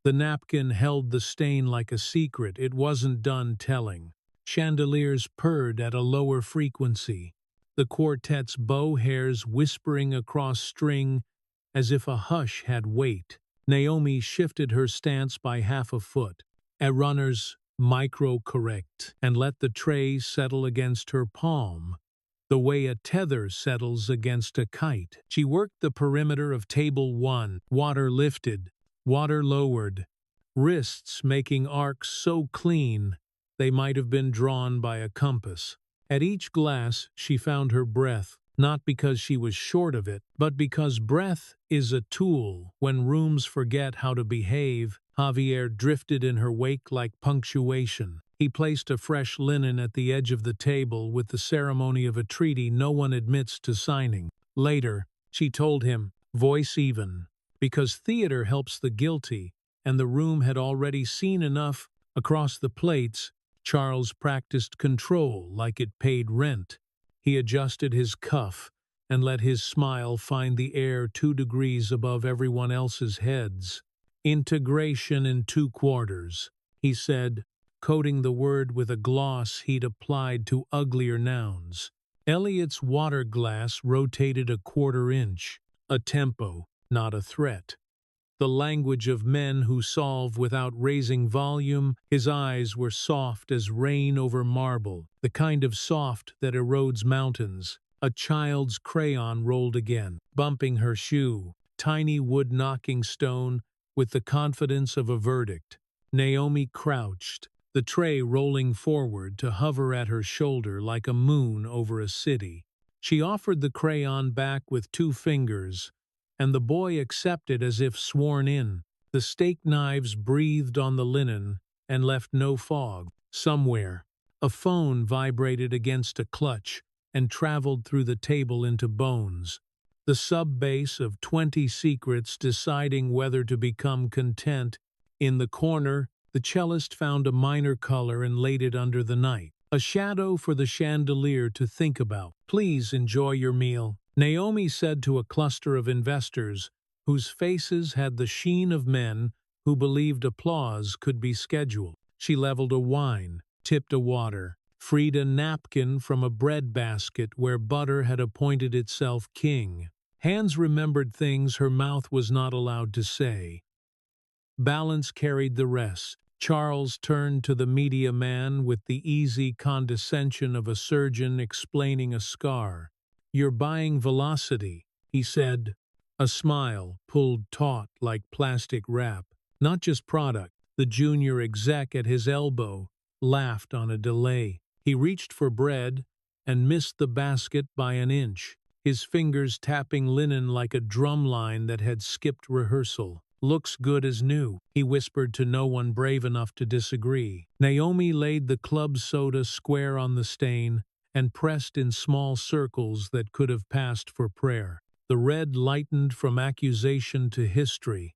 The napkin held the stain like a secret it wasn't done telling. Chandeliers purred at a lower frequency, the quartet's bow hairs whispering across string as if a hush had weight. Naomi shifted her stance by half a foot, a runner's micro-correct, and let the tray settle against her palm, the way a tether settles against a kite. She worked the perimeter of table 1, water lifted, water lowered, wrists making arcs so clean they might have been drawn by a compass. At each glass she found her breath, not because she was short of it, but because breath is a tool. When rooms forget how to behave, Javier drifted in her wake like punctuation. He placed a fresh linen at the edge of the table with the ceremony of a treaty no one admits to signing. Later, she told him, voice even, because theater helps the guilty, and the room had already seen enough. Across the plates, Charles practiced control like it paid rent. He adjusted his cuff and let his smile find the air 2 degrees above everyone else's heads. Integration in 2/4, he said, coating the word with a gloss he'd applied to uglier nouns. Elliot's water glass rotated a 1/4 inch, a tempo, not a threat. The language of men who solve without raising volume. His eyes were soft as rain over marble, the kind of soft that erodes mountains. A child's crayon rolled again, bumping her shoe, tiny wood-knocking stone with the confidence of a verdict. Naomi crouched, the tray rolling forward to hover at her shoulder like a moon over a city. She offered the crayon back with 2 fingers, and the boy accepted as if sworn in. The steak knives breathed on the linen and left no fog. Somewhere, a phone vibrated against a clutch and traveled through the table into bones. The sub-bass of 20 secrets deciding whether to become content. In the corner, the cellist found a minor color and laid it under the night. A shadow for the chandelier to think about. Please enjoy your meal, Naomi said to a cluster of investors whose faces had the sheen of men who believed applause could be scheduled. She leveled a wine, tipped a water, freed a napkin from a bread basket where butter had appointed itself king. Hands remembered things her mouth was not allowed to say. Balance carried the rest. Charles turned to the media man with the easy condescension of a surgeon explaining a scar. You're buying velocity, he said. A smile pulled taut like plastic wrap. Not just product. The junior exec at his elbow laughed on a delay. He reached for bread and missed the basket by an inch, his fingers tapping linen like a drumline that had skipped rehearsal. Looks good as new, he whispered to no one brave enough to disagree. Naomi laid the club soda square on the stain and pressed in small circles that could have passed for prayer. The red lightened from accusation to history.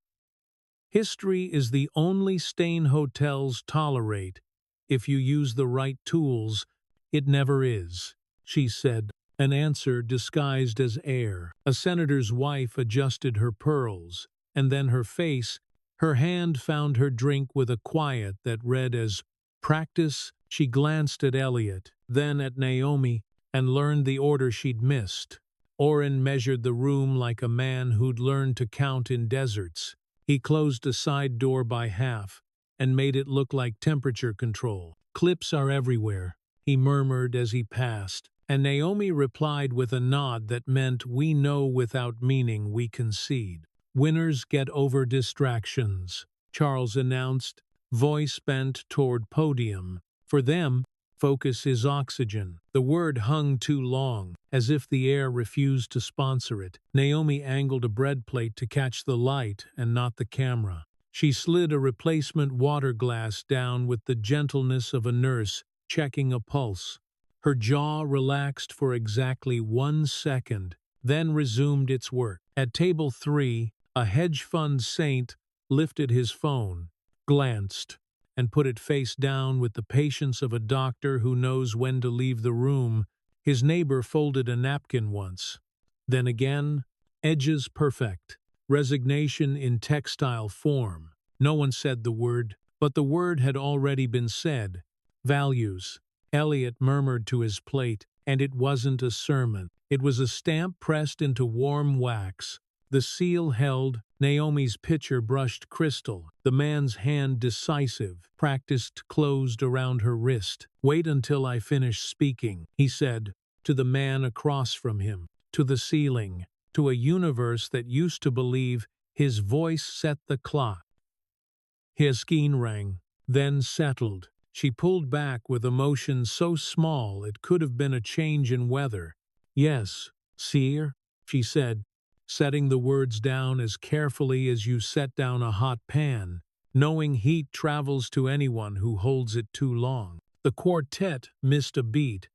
History is the only stain hotels tolerate. If you use the right tools, it never is, she said, an answer disguised as air. A senator's wife adjusted her pearls, and then her face, her hand found her drink with a quiet that read as practice. She glanced at Elliot, then at Naomi, and learned the order she'd missed. Oren measured the room like a man who'd learned to count in deserts. He closed a side door by half and made it look like temperature control. Clips are everywhere, he murmured as he passed, and Naomi replied with a nod that meant we know without meaning we concede. Winners get over distractions, Charles announced, voice bent toward podium. For them, focus is oxygen. The word hung too long, as if the air refused to sponsor it. Naomi angled a bread plate to catch the light and not the camera. She slid a replacement water glass down with the gentleness of a nurse checking a pulse. Her jaw relaxed for exactly 1 second, then resumed its work. At table 3, a hedge fund saint lifted his phone, glanced, and put it face down with the patience of a doctor who knows when to leave the room. His neighbor folded a napkin once. Then again, edges perfect, resignation in textile form. No one said the word, but the word had already been said. Values. Elliot murmured to his plate, and it wasn't a sermon. It was a stamp pressed into warm wax. The seal held, Naomi's pitcher brushed crystal, the man's hand decisive, practiced closed around her wrist. "Wait until I finish speaking," he said, to the man across from him, to the ceiling, to a universe that used to believe his voice set the clock. His skein rang, then settled. She pulled back with emotion so small it could have been a change in weather. "Yes, sire," she said, setting the words down as carefully as you set down a hot pan, knowing heat travels to anyone who holds it too long. The quartet missed a beat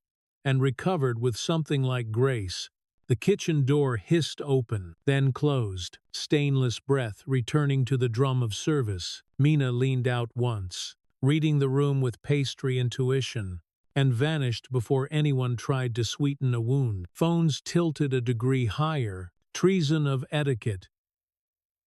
and recovered with something like grace. The kitchen door hissed open, then closed, stainless breath returning to the drum of service. Mina leaned out once, reading the room with pastry intuition, and vanished before anyone tried to sweeten a wound. Phones tilted a degree higher, treason of etiquette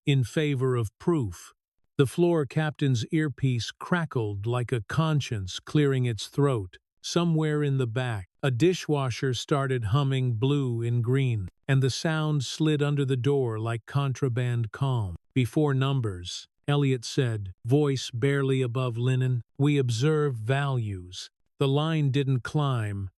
in favor of proof. The floor captain's earpiece crackled like a conscience clearing its throat. Somewhere in the back, a dishwasher started humming Blue in Green, and the sound slid under the door like contraband calm. "Before numbers," Elliot said, voice barely above linen, "we observe values." The line didn't climb,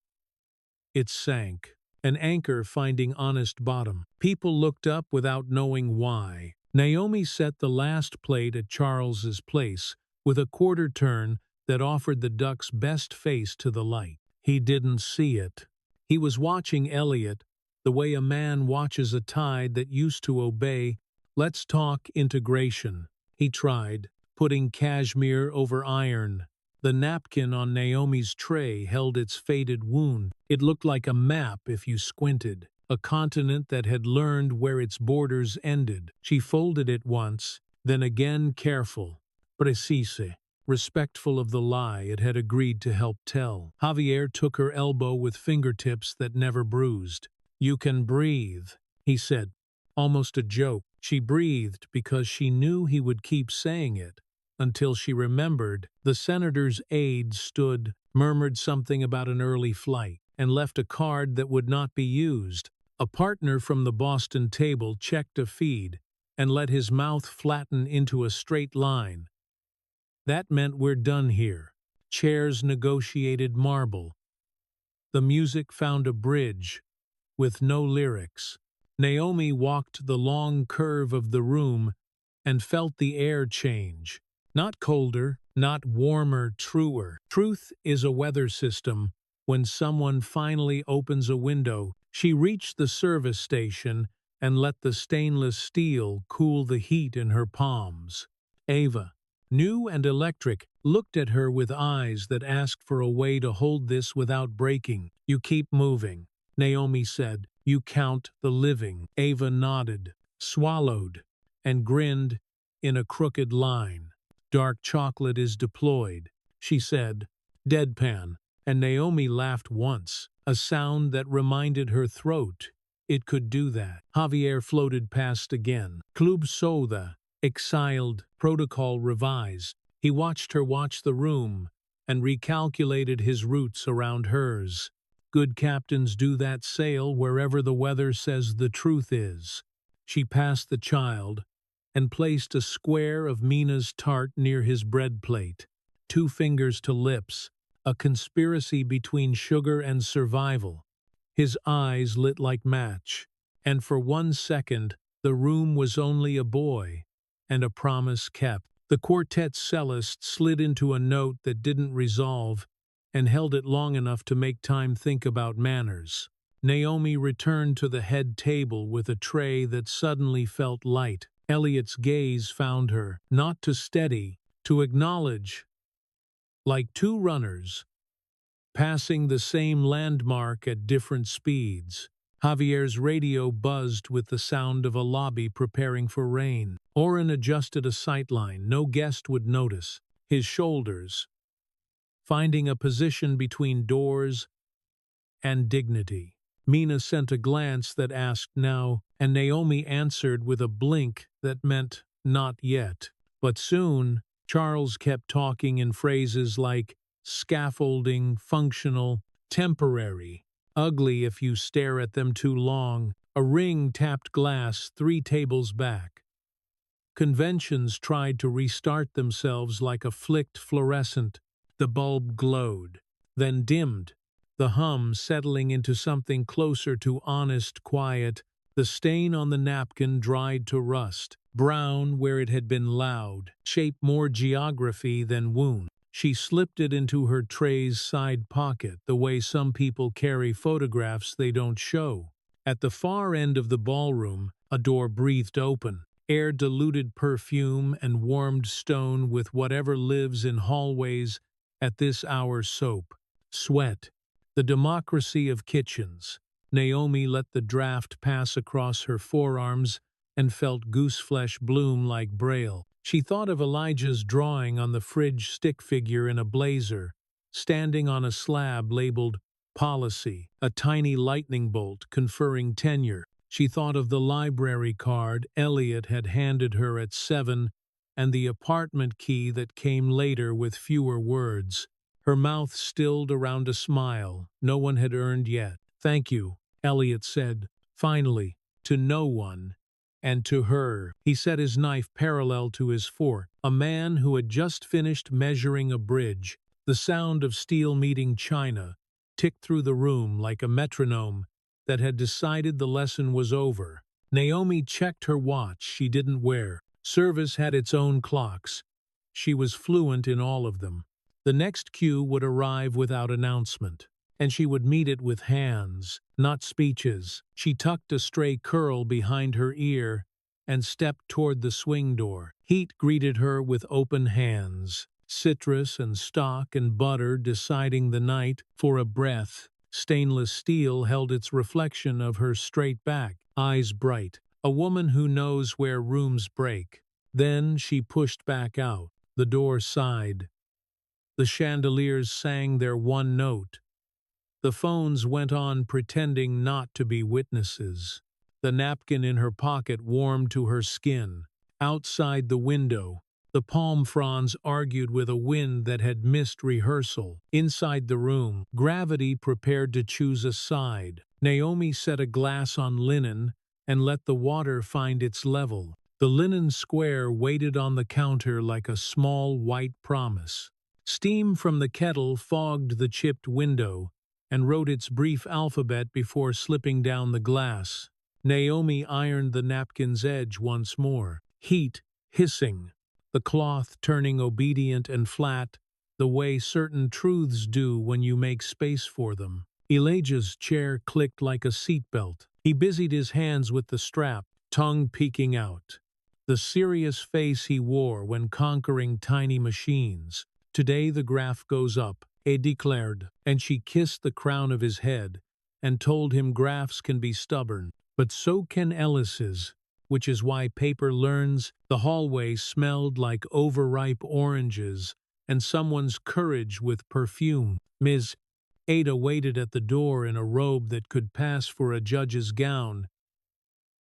it sank. An anchor finding honest bottom. People looked up without knowing why. Naomi set the last plate at Charles's place, with a quarter turn that offered the duck's best face to the light. He didn't see it. He was watching Elliot, the way a man watches a tide that used to obey. "Let's talk integration," he tried, putting cashmere over iron. The napkin on Naomi's tray held its faded wound. It looked like a map if you squinted, a continent that had learned where its borders ended. She folded it once, then again careful. Precise. Respectful of the lie it had agreed to help tell. Javier took her elbow with fingertips that never bruised. "You can breathe," he said, almost a joke. She breathed because she knew he would keep saying it, until she remembered. The senator's aide stood, murmured something about an early flight, and left a card that would not be used. A partner from the Boston table checked a feed and let his mouth flatten into a straight line. That meant we're done here. Chairs negotiated marble. The music found a bridge, with no lyrics. Naomi walked the long curve of the room and felt the air change. Not colder, not warmer, truer. Truth is a weather system. When someone finally opens a window, she reached the service station and let the stainless steel cool the heat in her palms. Ava, new and electric, looked at her with eyes that asked for a way to hold this without breaking. "You keep moving," Naomi said. "You count the living." Ava nodded, swallowed, and grinned in a crooked line. "Dark chocolate is deployed," she said, deadpan, and Naomi laughed once, a sound that reminded her throat it could do that. Javier floated past again. "Club Soda," exiled, protocol revised. He watched her watch the room and recalculated his routes around hers. Good captains do that sail wherever the weather says the truth is. She passed the child and placed a square of Mina's tart near his bread plate. 2 fingers to lips, a conspiracy between sugar and survival. His eyes lit like match, and for 1 second the room was only a boy, and a promise kept. The quartet cellist slid into a note that didn't resolve, and held it long enough to make time think about manners. Naomi returned to the head table with a tray that suddenly felt light. Elliot's gaze found her, not to steady, to acknowledge. Like 2 runners, passing the same landmark at different speeds. Javier's radio buzzed with the sound of a lobby preparing for rain. Oren adjusted a sightline no guest would notice. His shoulders, finding a position between doors and dignity. Mina sent a glance that asked now, and Naomi answered with a blink that meant not yet. But soon, Charles kept talking in phrases like scaffolding, functional, temporary, ugly if you stare at them too long, a ring tapped glass 3 tables back. Conventions tried to restart themselves like a flicked fluorescent. The bulb glowed, then dimmed, the hum settling into something closer to honest quiet, the stain on the napkin dried to rust, brown where it had been loud, shaped more geography than wound. She slipped it into her tray's side pocket, the way some people carry photographs they don't show. At the far end of the ballroom, a door breathed open. Air-diluted perfume and warmed stone with whatever lives in hallways at this hour soap. Sweat. The democracy of kitchens. Naomi let the draft pass across her forearms and felt gooseflesh bloom like braille. She thought of Elijah's drawing on the fridge stick figure in a blazer, standing on a slab labeled Policy, a tiny lightning bolt conferring tenure. She thought of the library card Elliot had handed her at 7 and the apartment key that came later with fewer words. Her mouth stilled around a smile no one had earned yet. "Thank you," Elliot said, finally, to no one, and to her. He set his knife parallel to his fork. A man who had just finished measuring a bridge. The sound of steel meeting china ticked through the room like a metronome that had decided the lesson was over. Naomi checked her watch she didn't wear. Service had its own clocks. She was fluent in all of them. The next cue would arrive without announcement, and she would meet it with hands, not speeches. She tucked a stray curl behind her ear and stepped toward the swing door. Heat greeted her with open hands, citrus and stock and butter deciding the night. For a breath, stainless steel held its reflection of her straight back, eyes bright. A woman who knows where rooms break. Then she pushed back out. The door sighed. The chandeliers sang their one note. The phones went on pretending not to be witnesses. The napkin in her pocket warmed to her skin. Outside the window, the palm fronds argued with a wind that had missed rehearsal. Inside the room, gravity prepared to choose a side. Naomi set a glass on linen and let the water find its level. The linen square waited on the counter like a small white promise. Steam from the kettle fogged the chipped window and wrote its brief alphabet before slipping down the glass. Naomi ironed the napkin's edge once more. Heat, hissing, the cloth turning obedient and flat, the way certain truths do when you make space for them. Elijah's chair clicked like a seatbelt. He busied his hands with the strap, tongue peeking out. The serious face he wore when conquering tiny machines. "Today the graph goes up," he declared, and she kissed the crown of his head and told him graphs can be stubborn, but so can Ellis's, which is why paper learns. The hallway smelled like overripe oranges and someone's courage with perfume. Ms. Ada waited at the door in a robe that could pass for a judge's gown.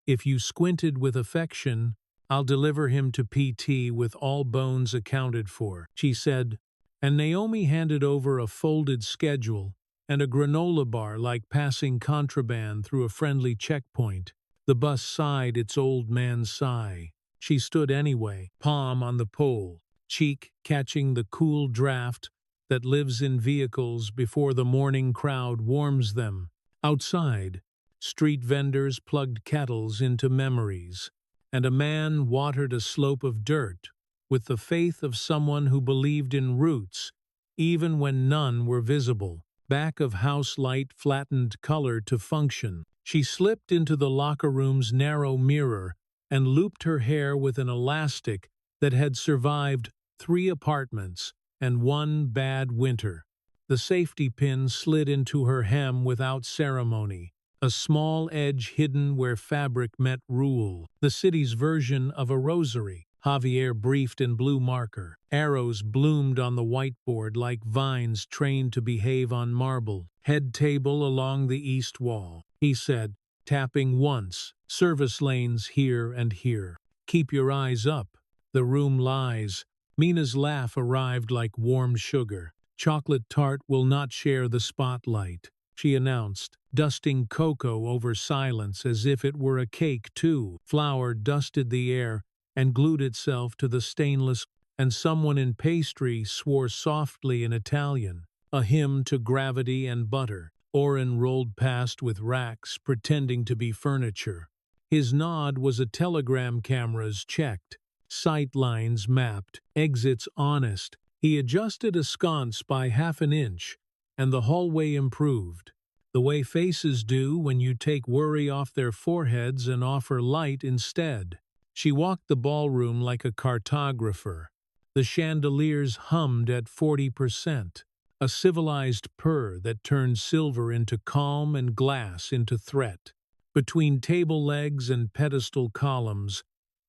"If you squinted with affection, I'll deliver him to PT with all bones accounted for," she said, and Naomi handed over a folded schedule and a granola bar like passing contraband through a friendly checkpoint. The bus sighed its old man's sigh. She stood anyway, palm on the pole, cheek catching the cool draft that lives in vehicles before the morning crowd warms them. Outside, street vendors plugged kettles into memories, and a man watered a slope of dirt with the faith of someone who believed in roots, even when none were visible. Back of house light flattened color to function. She slipped into the locker room's narrow mirror and looped her hair with an elastic that had survived 3 apartments and 1 bad winter. The safety pin slid into her hem without ceremony, a small edge hidden where fabric met rule. The city's version of a rosary. Javier briefed in blue marker. Arrows bloomed on the whiteboard like vines trained to behave on marble. "Head table along the east wall," he said, tapping once. "Service lanes here and here. Keep your eyes up." The room lies. Mina's laugh arrived like warm sugar. Chocolate tart will not share the spotlight, she announced, dusting cocoa over silence as if it were a cake too. Flour dusted the air and glued itself to the stainless, and someone in pastry swore softly in Italian, a hymn to gravity and butter. Oren rolled past with racks, pretending to be furniture. His nod was a telegram cameras checked, sight lines mapped, exits honest. He adjusted a sconce by half an inch, and the hallway improved, the way faces do when you take worry off their foreheads and offer light instead. She walked the ballroom like a cartographer. The chandeliers hummed at 40%, a civilized purr that turned silver into calm and glass into threat. Between table legs and pedestal columns,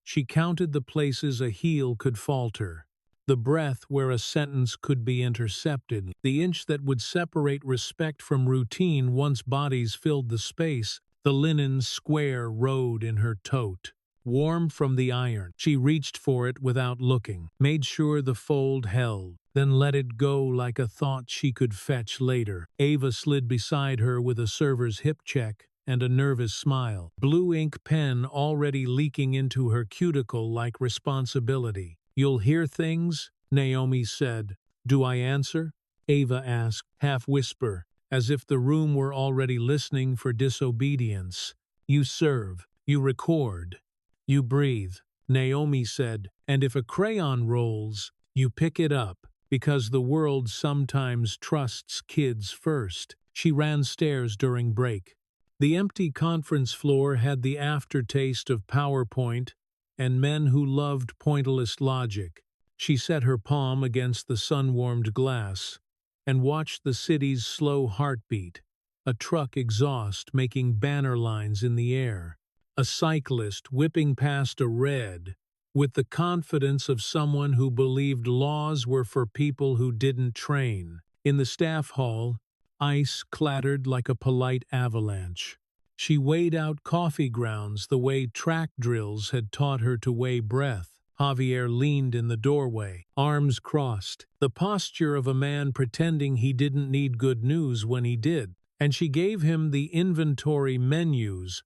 she counted the places a heel could falter, the breath where a sentence could be intercepted, the inch that would separate respect from routine once bodies filled the space. The linen square rode in her tote, warm from the iron. She reached for it without looking, made sure the fold held, then let it go like a thought she could fetch later. Ava slid beside her with a server's hip check and a nervous smile, blue ink pen already leaking into her cuticle like responsibility. "You'll hear things," Naomi said. "Do I answer?" Ava asked, half-whisper, as if the room were already listening for disobedience. "You serve, you record, you breathe," Naomi said, "and if a crayon rolls, you pick it up, because the world sometimes trusts kids first." She ran stairs during break. The empty conference floor had the aftertaste of PowerPoint and men who loved pointless logic. She set her palm against the sun-warmed glass and watched the city's slow heartbeat, a truck exhaust making banner lines in the air, a cyclist whipping past a red with the confidence of someone who believed laws were for people who didn't train. In the staff hall, ice clattered like a polite avalanche. She weighed out coffee grounds the way track drills had taught her to weigh breath. Javier leaned in the doorway, arms crossed, the posture of a man pretending he didn't need good news when he did, and she gave him the inventory menus,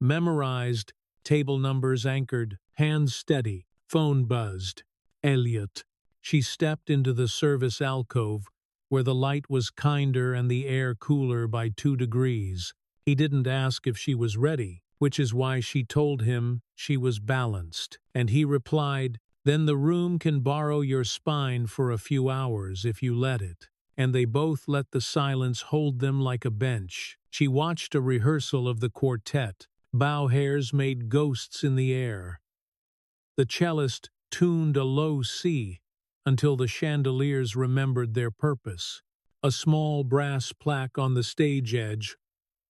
memorized, table numbers anchored, hands steady, phone buzzed. Elliot. She stepped into the service alcove, where the light was kinder and the air cooler by 2 degrees. He didn't ask if she was ready, which is why she told him she was balanced. And he replied, "Then the room can borrow your spine for a few hours if you let it." And they both let the silence hold them like a bench. She watched a rehearsal of the quartet. Bow hairs made ghosts in the air. The cellist tuned a low C until the chandeliers remembered their purpose. A small brass plaque on the stage edge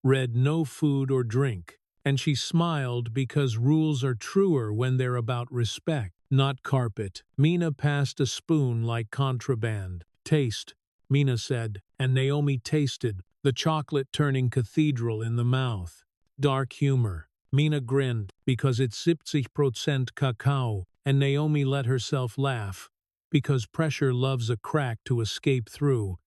read "No food or drink," and she smiled because rules are truer when they're about respect, not carpet. Mina passed a spoon like contraband. "Taste," Mina said, and Naomi tasted, the chocolate turning cathedral in the mouth. Dark humor. Mina grinned, because it's 70% cacao, and Naomi let herself laugh, because pressure loves a crack to escape through.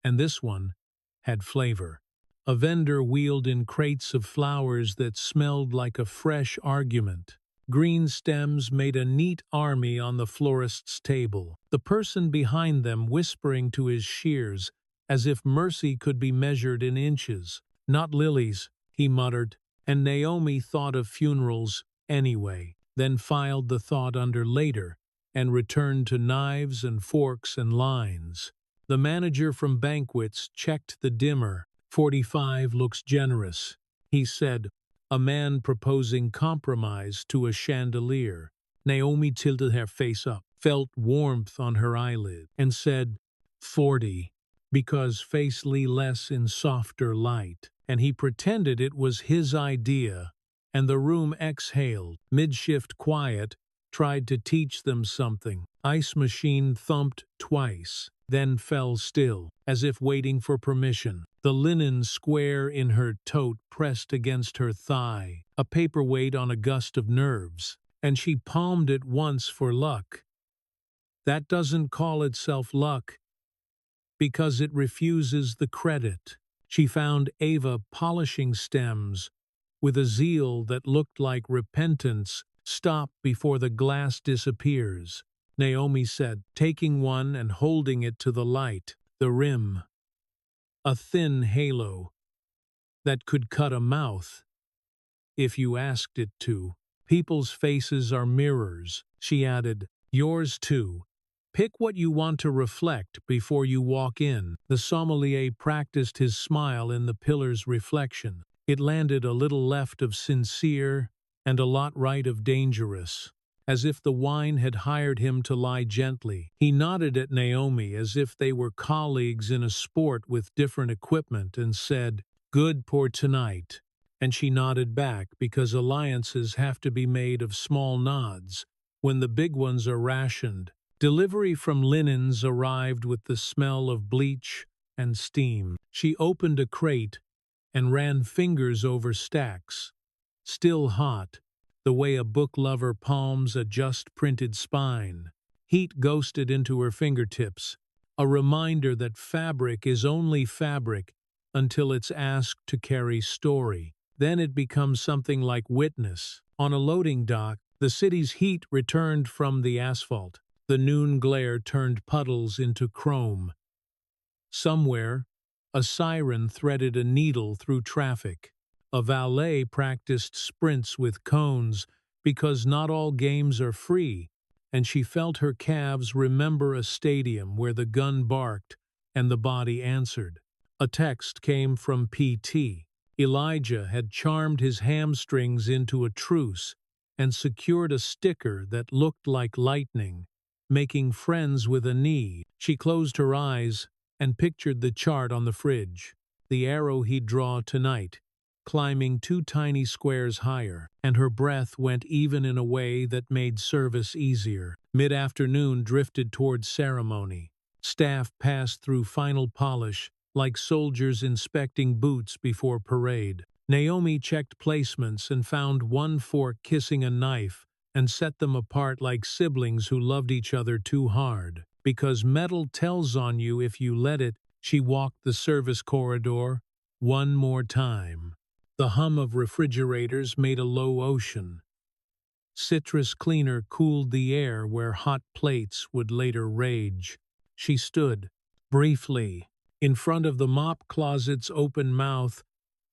And this one had flavor. A vendor wheeled in crates of flowers that smelled like a fresh argument. Green stems made a neat army on the florist's table, the person behind them whispering to his shears, as if mercy could be measured in inches. "Not lilies," he muttered, and Naomi thought of funerals anyway, then filed the thought under later, and returned to knives and forks and lines. The manager from banquets checked the dimmer. 45 looks generous, he said, a man proposing compromise to a chandelier. Naomi tilted her face up, felt warmth on her eyelid, and said, 40, because face lay less in softer light. And he pretended it was his idea, and the room exhaled. Mid-shift quiet tried to teach them something. Ice machine thumped twice, then fell still, as if waiting for permission. The linen square in her tote pressed against her thigh, a paperweight on a gust of nerves. and she palmed it once for luck. That doesn't call itself luck, because it refuses the credit. She found Ava polishing stems with a zeal that looked like repentance. Stop before the glass disappears, Naomi said, taking one and holding it to the light. The rim, a thin halo that could cut a mouth if you asked it to. People's faces are mirrors, she added. Yours too. Pick what you want to reflect before you walk in. The sommelier practiced his smile in the pillar's reflection. It landed a little left of sincere and a lot right of dangerous, as if the wine had hired him to lie gently. He nodded at Naomi as if they were colleagues in a sport with different equipment and said, "Good for tonight." And she nodded back because alliances have to be made of small nods when the big ones are rationed. Delivery from Linens arrived with the smell of bleach and steam. She opened a crate and ran fingers over stacks. Still hot, the way a book lover palms a just-printed spine. Heat ghosted into her fingertips, a reminder that fabric is only fabric until it's asked to carry story. Then it becomes something like witness. On a loading dock, the city's heat returned from the asphalt. The noon glare turned puddles into chrome. Somewhere, a siren threaded a needle through traffic. A valet practiced sprints with cones because not all games are free, and she felt her calves remember a stadium where the gun barked and the body answered. A text came from PT. Elijah had charmed his hamstrings into a truce and secured a sticker that looked like lightning, making friends with a knee. She closed her eyes and pictured the chart on the fridge, the arrow he'd draw tonight, climbing 2 tiny squares higher, and her breath went even in a way that made service easier. Mid-afternoon drifted toward ceremony. Staff passed through final polish, like soldiers inspecting boots before parade. Naomi checked placements and found one fork kissing a knife and set them apart like siblings who loved each other too hard. Because metal tells on you if you let it, she walked the service corridor one more time. The hum of refrigerators made a low ocean. Citrus cleaner cooled the air where hot plates would later rage. She stood, briefly, in front of the mop closet's open mouth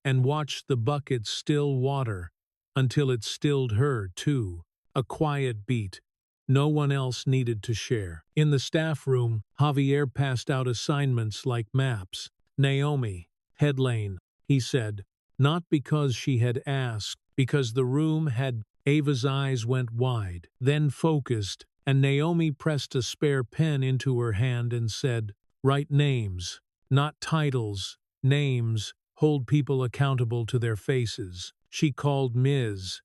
and watched the bucket still water until it stilled her, too. A quiet beat. No one else needed to share. In the staff room, Javier passed out assignments like maps. Naomi, head lane, he said, not because she had asked, because the room had. Ava's eyes went wide, then focused, and Naomi pressed a spare pen into her hand and said, "Write names, not titles, names, hold people accountable to their faces." She called Ms.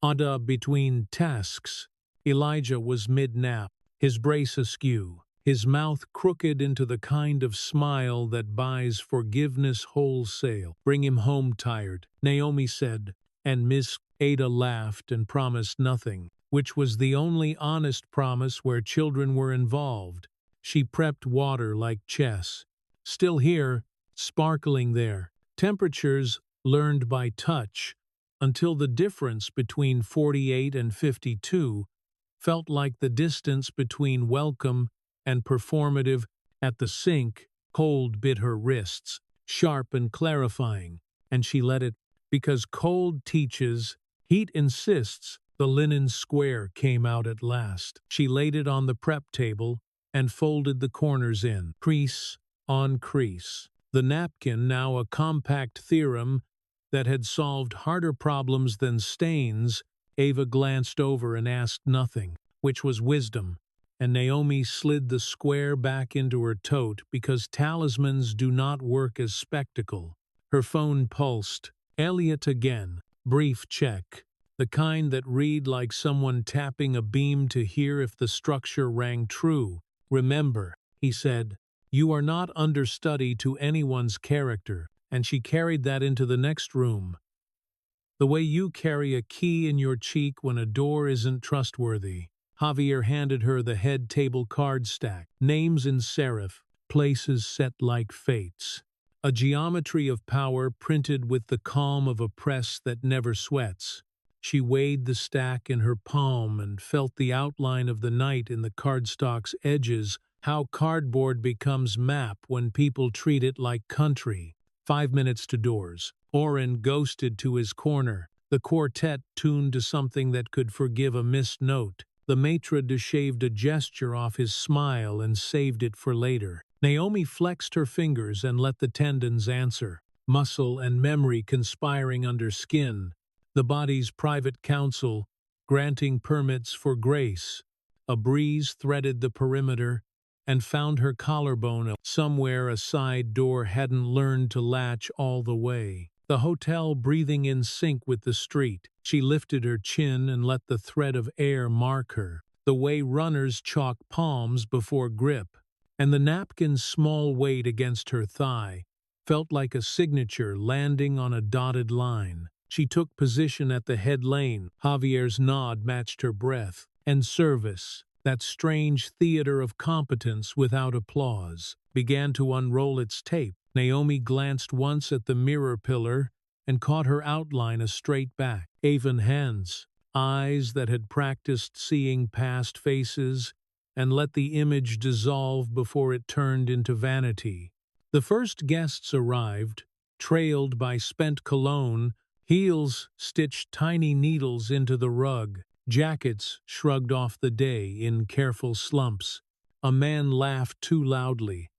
Ada between tasks. Elijah was mid-nap, his brace askew, his mouth crooked into the kind of smile that buys forgiveness wholesale. "Bring him home tired," Naomi said, and Miss Ada laughed and promised nothing, which was the only honest promise where children were involved. She prepped water like chess. Still here, sparkling there. Temperatures learned by touch, until the difference between 48 and 52 felt like the distance between welcome and performative. At the sink, cold bit her wrists, sharp and clarifying, and she let it, because cold teaches, heat insists. The linen square came out at last. She laid it on the prep table and folded the corners in, crease on crease. The napkin, now a compact theorem that had solved harder problems than stains. Ava glanced over and asked nothing, which was wisdom, and Naomi slid the square back into her tote because talismans do not work as spectacle. Her phone pulsed. Elliot again. Brief check. The kind that read like someone tapping a beam to hear if the structure rang true. "Remember," he said, "you are not understudy to anyone's character," and she carried that into the next room. The way you carry a key in your cheek when a door isn't trustworthy. Javier handed her the head table card stack, names in serif, places set like fates. A geometry of power printed with the calm of a press that never sweats. She weighed the stack in her palm and felt the outline of the night in the cardstock's edges, how cardboard becomes map when people treat it like country. 5 minutes to doors. Oren ghosted to his corner. The quartet tuned to something that could forgive a missed note. The maitre d' shaved a gesture off his smile and saved it for later. Naomi flexed her fingers and let the tendons answer. Muscle and memory conspiring under skin. The body's private counsel, granting permits for grace. A breeze threaded the perimeter and found her collarbone somewhere a side door hadn't learned to latch all the way. The hotel breathing in sync with the street. She lifted her chin and let the thread of air mark her, the way runners chalk palms before grip. And the napkin's small weight against her thigh felt like a signature landing on a dotted line. She took position at the head lane. Javier's nod matched her breath. And service, that strange theater of competence without applause, began to unroll its tape. Naomi glanced once at the mirror pillar and caught her outline a straight back. Even hands, eyes that had practiced seeing past faces and let the image dissolve before it turned into vanity. The first guests arrived, trailed by spent cologne. Heels stitched tiny needles into the rug. Jackets shrugged off the day in careful slumps. A man laughed too loudly,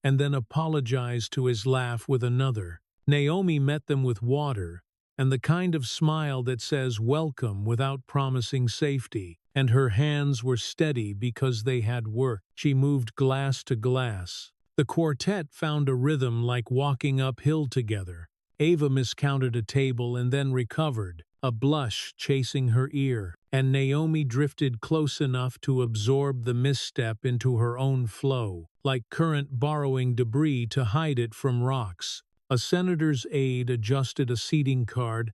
and then apologized to his laugh with another. Naomi met them with water, and the kind of smile that says welcome without promising safety. And her hands were steady because they had worked. She moved glass to glass. The quartet found a rhythm like walking uphill together. Ava miscounted a table and then recovered, a blush chasing her ear, and Naomi drifted close enough to absorb the misstep into her own flow, like current borrowing debris to hide it from rocks. A senator's aide adjusted a seating card,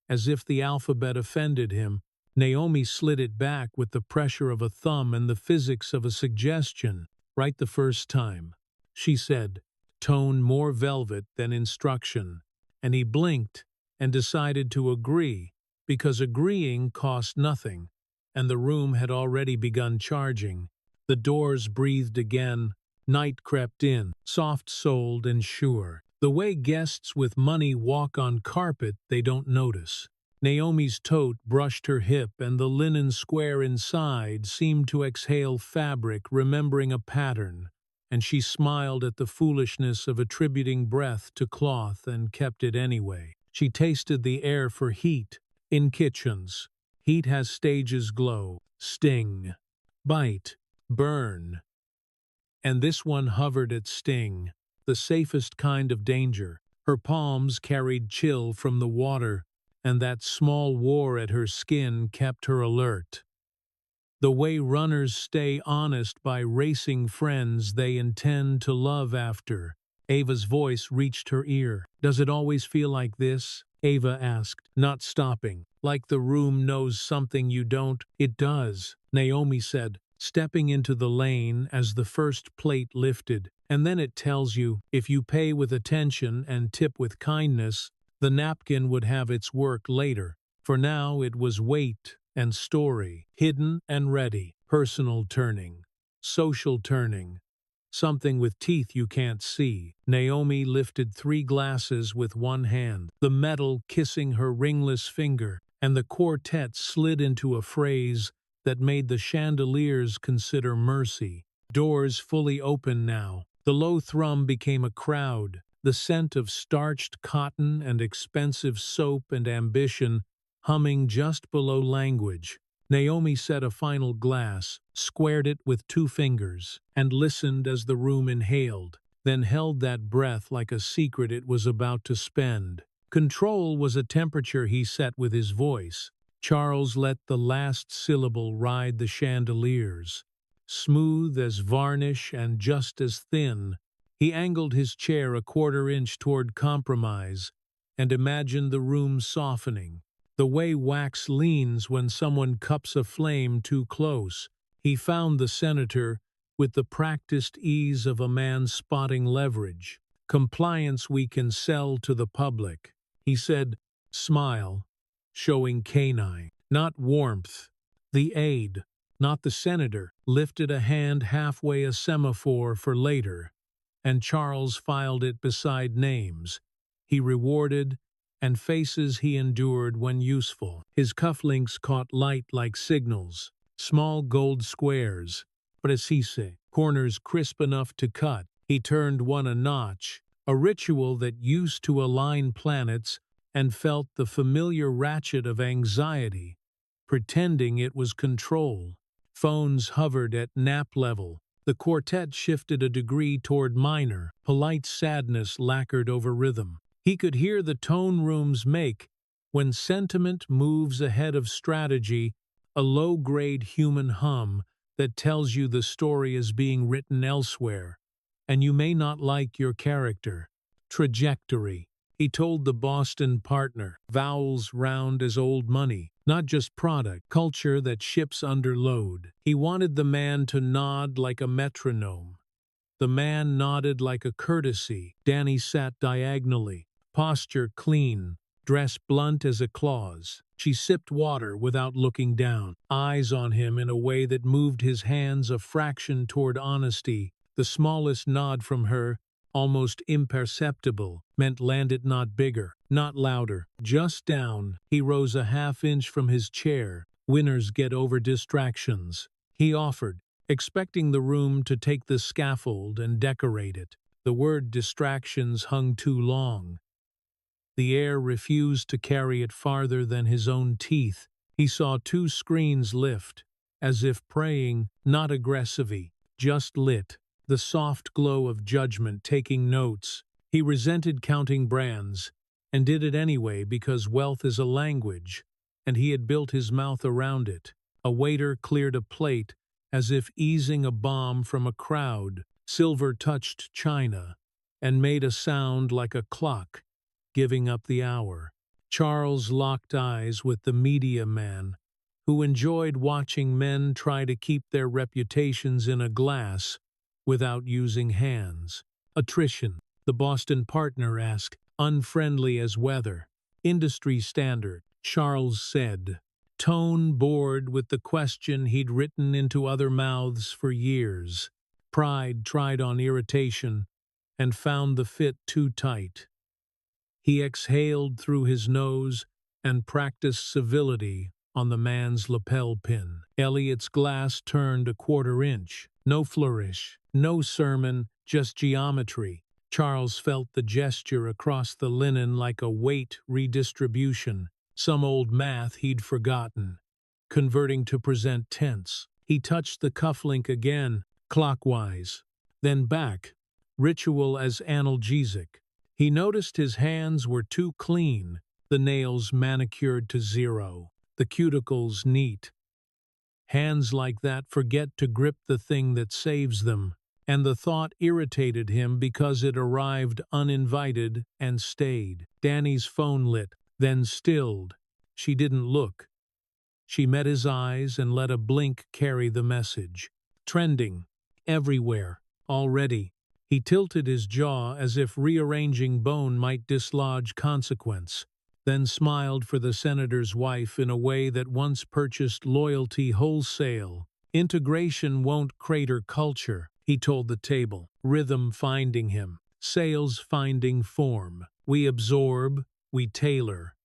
as if the alphabet offended him. Naomi slid it back with the pressure of a thumb and the physics of a suggestion. Right the first time, she said, tone more velvet than instruction. And he blinked and decided to agree, because agreeing cost nothing, and the room had already begun charging. The doors breathed again, night crept in, soft-souled and sure, the way guests with money walk on carpet they don't notice. Naomi's tote brushed her hip, and the linen square inside seemed to exhale fabric, remembering a pattern, and she smiled at the foolishness of attributing breath to cloth and kept it anyway. She tasted the air for heat. In kitchens, heat has stages: glow, sting, bite, burn. And this one hovered at sting, the safest kind of danger. Her palms carried chill from the water, and that small war at her skin kept her alert. The way runners stay honest by racing friends they intend to love after. Ava's voice reached her ear. Does it always feel like this? Ava asked, not stopping. Like the room knows something you don't? It does, Naomi said, stepping into the lane as the first plate lifted. And then it tells you, if you pay with attention and tip with kindness, the napkin would have its work later. For now it was weight and story, hidden and ready, personal turning, social turning, something with teeth you can't see. Naomi lifted 3 glasses with one hand, the metal kissing her ringless finger, and the quartet slid into a phrase that made the chandeliers consider mercy. Doors fully open now. The low thrum became a crowd, the scent of starched cotton and expensive soap and ambition humming just below language. Naomi set a final glass, squared it with 2 fingers, and listened as the room inhaled, then held that breath like a secret it was about to spend. Control was a temperature he set with his voice. Charles let the last syllable ride the chandeliers. Smooth as varnish and just as thin, he angled his chair a 1/4 inch toward compromise and imagined the room softening. The way wax leans when someone cups a flame too close. He found the senator with the practiced ease of a man spotting leverage. Compliance we can sell to the public. He said, smile, showing canine, not warmth. The aide, not the senator, lifted a hand halfway a semaphore for later, and Charles filed it beside names he rewarded and faces he endured when useful. His cufflinks caught light like signals, small gold squares, precise, corners crisp enough to cut. He turned one a notch, a ritual that used to align planets, and felt the familiar ratchet of anxiety, pretending it was control. Phones hovered at nap level. The quartet shifted a degree toward minor, polite sadness lacquered over rhythm. He could hear the tone rooms make, when sentiment moves ahead of strategy, a low-grade human hum that tells you the story is being written elsewhere, and you may not like your character. Trajectory. He told the Boston partner, vowels round as old money, not just product, culture that ships under load. He wanted the man to nod like a metronome. The man nodded like a courtesy. Danny sat diagonally, posture clean, dress blunt as a claws. She sipped water without looking down, eyes on him in a way that moved his hands a fraction toward honesty. The smallest nod from her, almost imperceptible, meant land it not bigger, not louder, just down. He rose a half-inch from his chair. Winners get over distractions. He offered, expecting the room to take the scaffold and decorate it. The word distractions hung too long. The air refused to carry it farther than his own teeth. He saw two screens lift, as if praying, not aggressively, just lit. The soft glow of judgment taking notes. He resented counting brands, and did it anyway because wealth is a language, and he had built his mouth around it. A waiter cleared a plate, as if easing a bomb from a crowd. Silver touched china, and made a sound like a clock, giving up the hour. Charles locked eyes with the media man, who enjoyed watching men try to keep their reputations in a glass without using hands. Attrition, the Boston partner asked, unfriendly as weather. Industry standard, Charles said, tone bored with the question he'd written into other mouths for years. Pride tried on irritation and found the fit too tight. He exhaled through his nose and practiced civility on the man's lapel pin. Elliot's glass turned a quarter-inch. No flourish, no sermon, just geometry. Charles felt the gesture across the linen like a weight redistribution, some old math he'd forgotten, converting to present tense. He touched the cufflink again, clockwise, then back, ritual as analgesic. He noticed his hands were too clean, the nails manicured to zero, the cuticles neat. Hands like that forget to grip the thing that saves them, and the thought irritated him because it arrived uninvited and stayed. Danny's phone lit, then stilled. She didn't look. She met his eyes and let a blink carry the message. Trending. Everywhere. Already. He tilted his jaw as if rearranging bone might dislodge consequence, then smiled for the senator's wife in a way that once purchased loyalty wholesale. Integration won't crater culture, he told the table, rhythm finding him, sales finding form. We absorb, we tailor.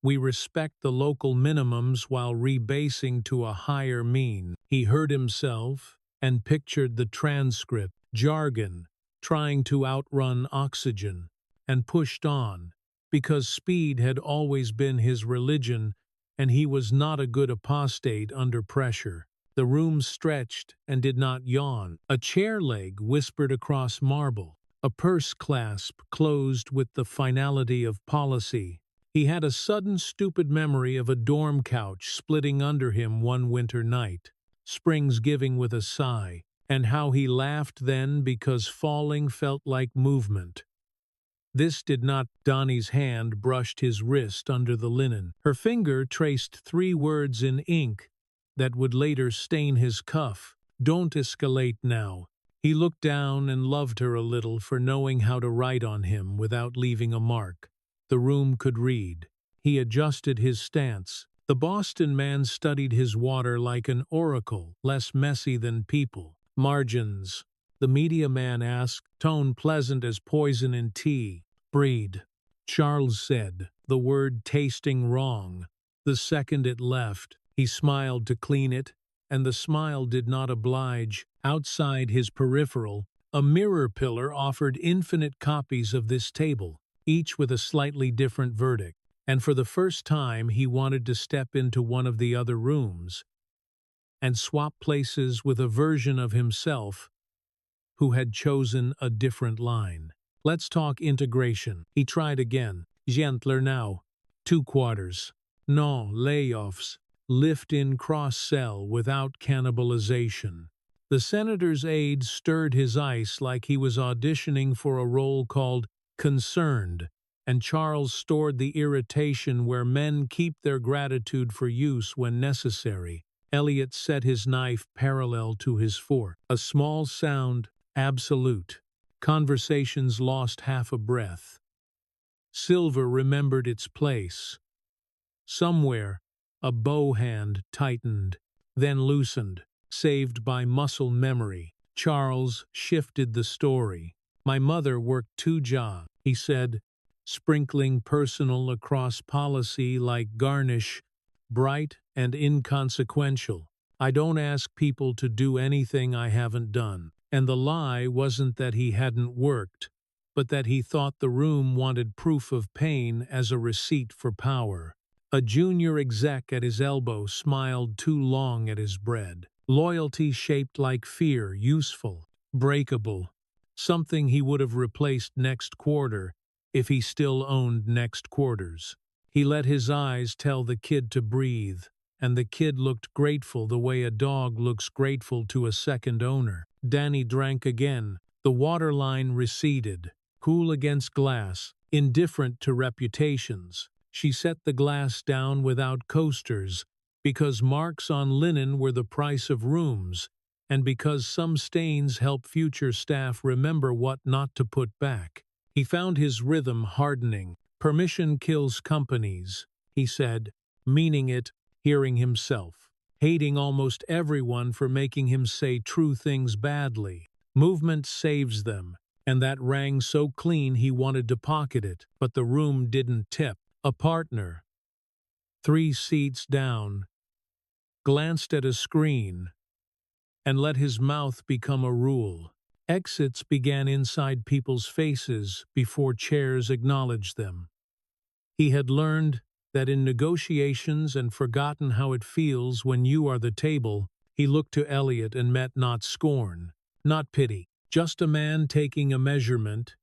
We respect the local minimums while rebasing to a higher mean. He heard himself and pictured the transcript, jargon, trying to outrun oxygen, and pushed on, because speed had always been his religion, and he was not a good apostate under pressure. The room stretched and did not yawn. A chair leg whispered across marble. A purse clasp closed with the finality of policy. He had a sudden stupid memory of a dorm couch splitting under him one winter night, Springs giving with a sigh, and how he laughed then because falling felt like movement. This did not. Donnie's hand brushed his wrist under the linen. Her finger traced 3 words in ink that would later stain his cuff. Don't escalate now. He looked down and loved her a little for knowing how to write on him without leaving a mark. The room could read. He adjusted his stance. The Boston man studied his water like an oracle, less messy than people. Margins, the media man asked, tone pleasant as poison in tea. Breed, Charles said, the word tasting wrong. The second it left, he smiled to clean it, and the smile did not oblige. Outside his peripheral, a mirror pillar offered infinite copies of this table, each with a slightly different verdict. And for the first time he wanted to step into one of the other rooms and swap places with a version of himself who had chosen a different line. Let's talk integration. He tried again. Gentler now. 2 quarters. No, layoffs. Lift in cross-sell without cannibalization. The senator's aide stirred his ice like he was auditioning for a role called Concerned, and Charles stored the irritation where men keep their gratitude for use when necessary. Elliot set his knife parallel to his fork. A small sound, absolute. Conversations lost half a breath. Silver remembered its place. Somewhere, a bow hand tightened, then loosened, saved by muscle memory. Charles shifted the story. My mother worked 2 jobs, he said, sprinkling personal across policy like garnish, bright and inconsequential. I don't ask people to do anything I haven't done. And the lie wasn't that he hadn't worked, but that he thought the room wanted proof of pain as a receipt for power. A junior exec at his elbow smiled too long at his bread. Loyalty shaped like fear, useful, breakable, something he would have replaced next quarter if he still owned next quarters. He let his eyes tell the kid to breathe, and the kid looked grateful the way a dog looks grateful to a second owner. Danny drank again. The waterline receded, cool against glass, indifferent to reputations. She set the glass down without coasters, because marks on linen were the price of rooms, and because some stains help future staff remember what not to put back. He found his rhythm hardening. Permission kills companies, he said, meaning it, hearing himself, hating almost everyone for making him say true things badly. Movement saves them, and that rang so clean he wanted to pocket it, but the room didn't tip. A partner, 3 seats down, glanced at a screen, and let his mouth become a rule. Exits began inside people's faces before chairs acknowledged them. He had learned that in negotiations and forgotten how it feels when you are the table. He looked to Elliot and met not scorn, not pity, just a man taking a measurement.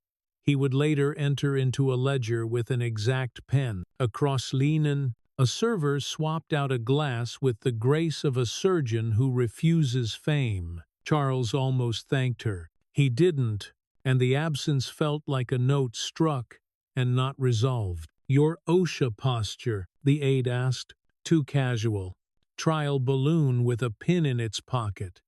He would later enter into a ledger with an exact pen. Across linen, a server swapped out a glass with the grace of a surgeon who refuses fame. Charles almost thanked her. He didn't, and the absence felt like a note struck and not resolved. Your OSHA posture, the aide asked. Too casual. Trial balloon with a pin in its pocket.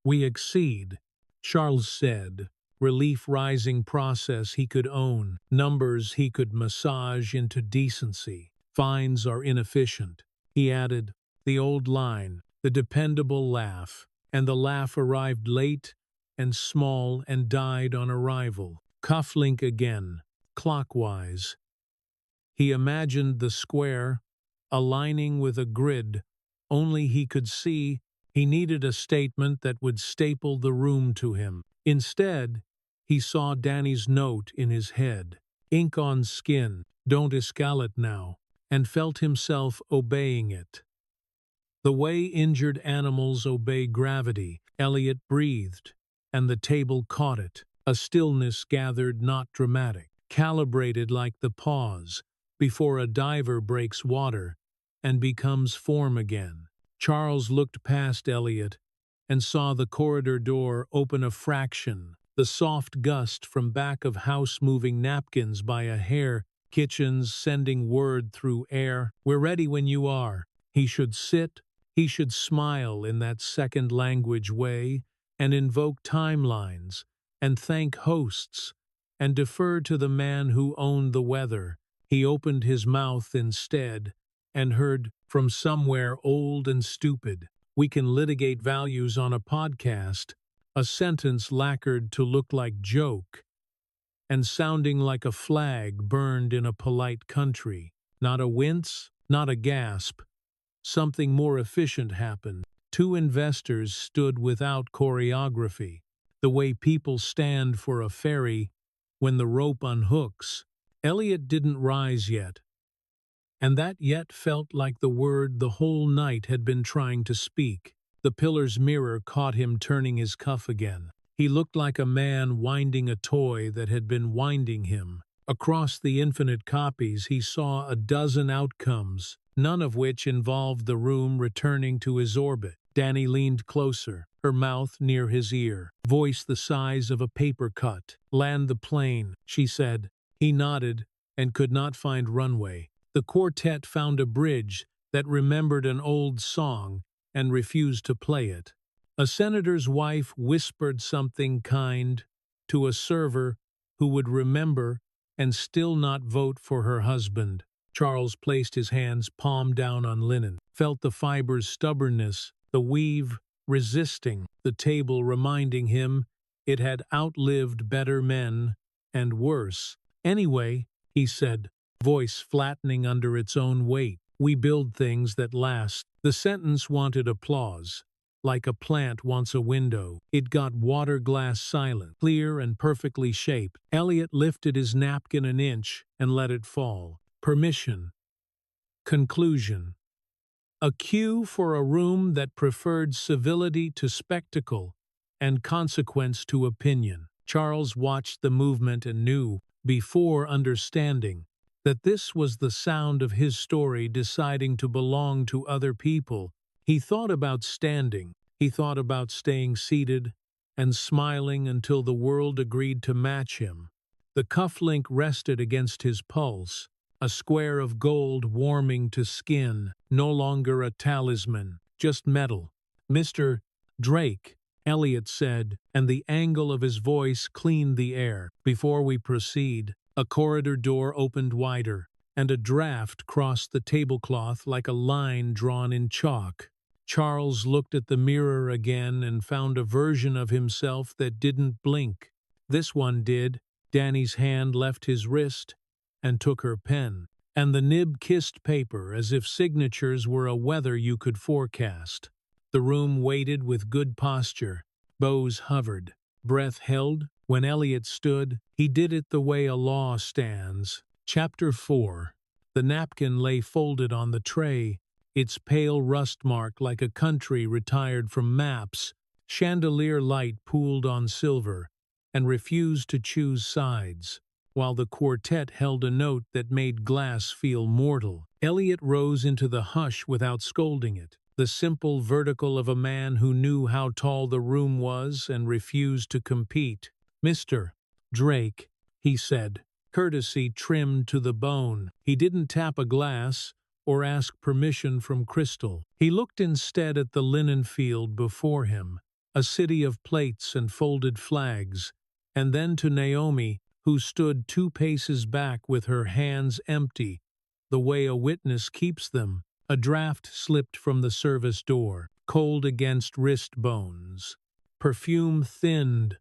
We exceed, Charles said. Relief rising process he could own. Numbers he could massage into decency. Fines are inefficient. He added, the old line, the dependable laugh. And the laugh arrived late and small and died on arrival. Cufflink again, clockwise. He imagined the square, aligning with a grid. Only he could see he needed a statement that would staple the room to him. Instead, he saw Danny's note in his head. Ink on skin, don't escalate now, and felt himself obeying it. The way injured animals obey gravity. Elliot breathed, and the table caught it. A stillness gathered, not dramatic, calibrated like the pause before a diver breaks water and becomes form again. Charles looked past Elliot and saw the corridor door open a fraction. The soft gust from back of house moving napkins by a hair, kitchens sending word through air, "We're ready when you are." He should sit, he should smile in that second language way, and invoke timelines, and thank hosts, and defer to the man who owned the weather. He opened his mouth instead, and heard from somewhere old and stupid, "We can litigate values on a podcast," a sentence lacquered to look like joke, and sounding like a flag burned in a polite country. Not a wince, not a gasp. Something more efficient happened. Two investors stood without choreography, the way people stand for a ferry when the rope unhooks. Elliot didn't rise yet, and that yet felt like the word the whole night had been trying to speak. The pillar's mirror caught him turning his cuff again. He looked like a man winding a toy that had been winding him. Across the infinite copies he saw a dozen outcomes, none of which involved the room returning to his orbit. Danny leaned closer, her mouth near his ear, voice the size of a paper cut. "Land the plane," she said. He nodded and could not find runway. The quartet found a bridge that remembered an old song and refused to play it. A senator's wife whispered something kind to a server who would remember and still not vote for her husband. Charles placed his hands palm down on linen, felt the fiber's stubbornness, the weave resisting, the table reminding him it had outlived better men and worse. "Anyway," he said, voice flattening under its own weight, "we build things that last." The sentence wanted applause. Like a plant wants a window. It got water glass silent, clear and perfectly shaped. Elliot lifted his napkin an inch and let it fall. Permission. Conclusion. A cue for a room that preferred civility to spectacle and consequence to opinion. Charles watched the movement and knew, before understanding, that this was the sound of his story deciding to belong to other people. He thought about standing, he thought about staying seated, and smiling until the world agreed to match him. The cufflink rested against his pulse, a square of gold warming to skin, no longer a talisman, just metal. "Mr. Drake," Elliot said, and the angle of his voice cleaned the air. "Before we proceed," a corridor door opened wider, and a draft crossed the tablecloth like a line drawn in chalk. Charles looked at the mirror again and found a version of himself that didn't blink. This one did. Danny's hand left his wrist and took her pen, and the nib kissed paper as if signatures were a weather you could forecast. The room waited with good posture. Bows hovered. Breath held. When Elliot stood, he did it the way a law stands. Chapter 4. The napkin lay folded on the tray, its pale rust mark like a country retired from maps. Chandelier light pooled on silver and refused to choose sides, while the quartet held a note that made glass feel mortal. Elliot rose into the hush without scolding it, the simple vertical of a man who knew how tall the room was and refused to compete. "Mr. Drake," he said, courtesy trimmed to the bone. He didn't tap a glass or ask permission from crystal. He looked instead at the linen field before him, a city of plates and folded flags, and then to Naomi, who stood 2 paces back with her hands empty, the way a witness keeps them. A draft slipped from the service door, cold against wrist bones. Perfume thinned.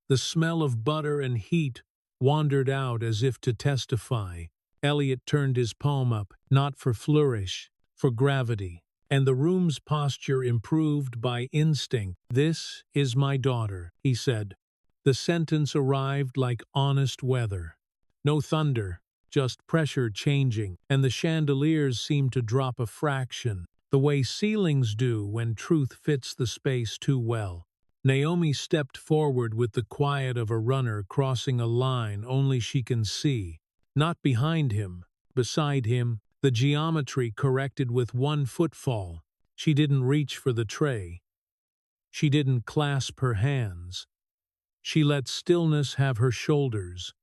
The smell of butter and heat wandered out as if to testify. Elliot turned his palm up, not for flourish, for gravity, and the room's posture improved by instinct. "This is my daughter," he said. The sentence arrived like honest weather. No thunder, just pressure changing, and the chandeliers seemed to drop a fraction, the way ceilings do when truth fits the space too well. Naomi stepped forward with the quiet of a runner crossing a line only she can see. Not behind him, beside him, the geometry corrected with one footfall. She didn't reach for the tray. She didn't clasp her hands. She let stillness have her shoulders,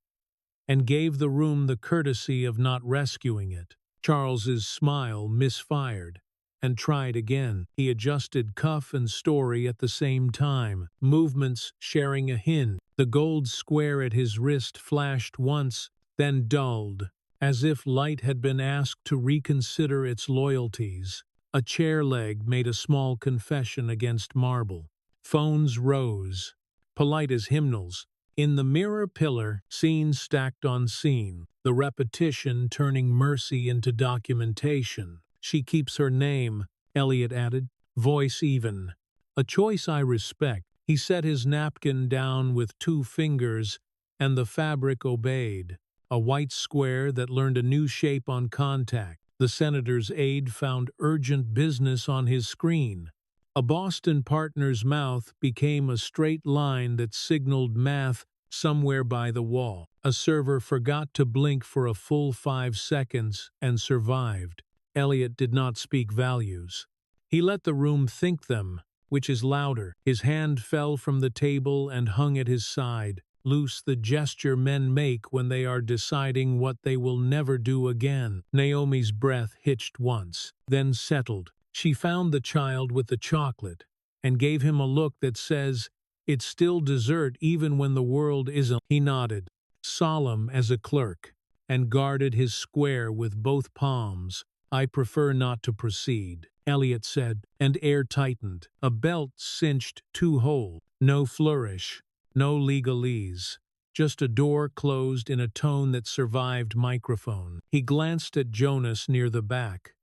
and gave the room the courtesy of not rescuing it. Charles's smile misfired, and tried again. He adjusted cuff and story at the same time, movements sharing a hint. The gold square at his wrist flashed once, then dulled, as if light had been asked to reconsider its loyalties. A chair leg made a small confession against marble. Phones rose, polite as hymnals. In the mirror pillar, scene stacked on scene, the repetition turning mercy into documentation. She keeps her name, Elliot added, voice even. A choice I respect. He set his napkin down with 2 fingers, and the fabric obeyed. A white square that learned a new shape on contact. The senator's aide found urgent business on his screen. A Boston partner's mouth became a straight line that signaled math somewhere by the wall. A server forgot to blink for a full 5 seconds and survived. Elliot did not speak values. He let the room think them, which is louder. His hand fell from the table and hung at his side, loose, the gesture men make when they are deciding what they will never do again. Naomi's breath hitched once, then settled. She found the child with the chocolate and gave him a look that says, "It's still dessert even when the world isn't." He nodded, solemn as a clerk, and guarded his square with both palms. "I prefer not to proceed," Elliot said, and air tightened. A belt cinched 2 holes. No flourish, no legalese. Just a door closed in a tone that survived microphone. He glanced at Jonas near the back.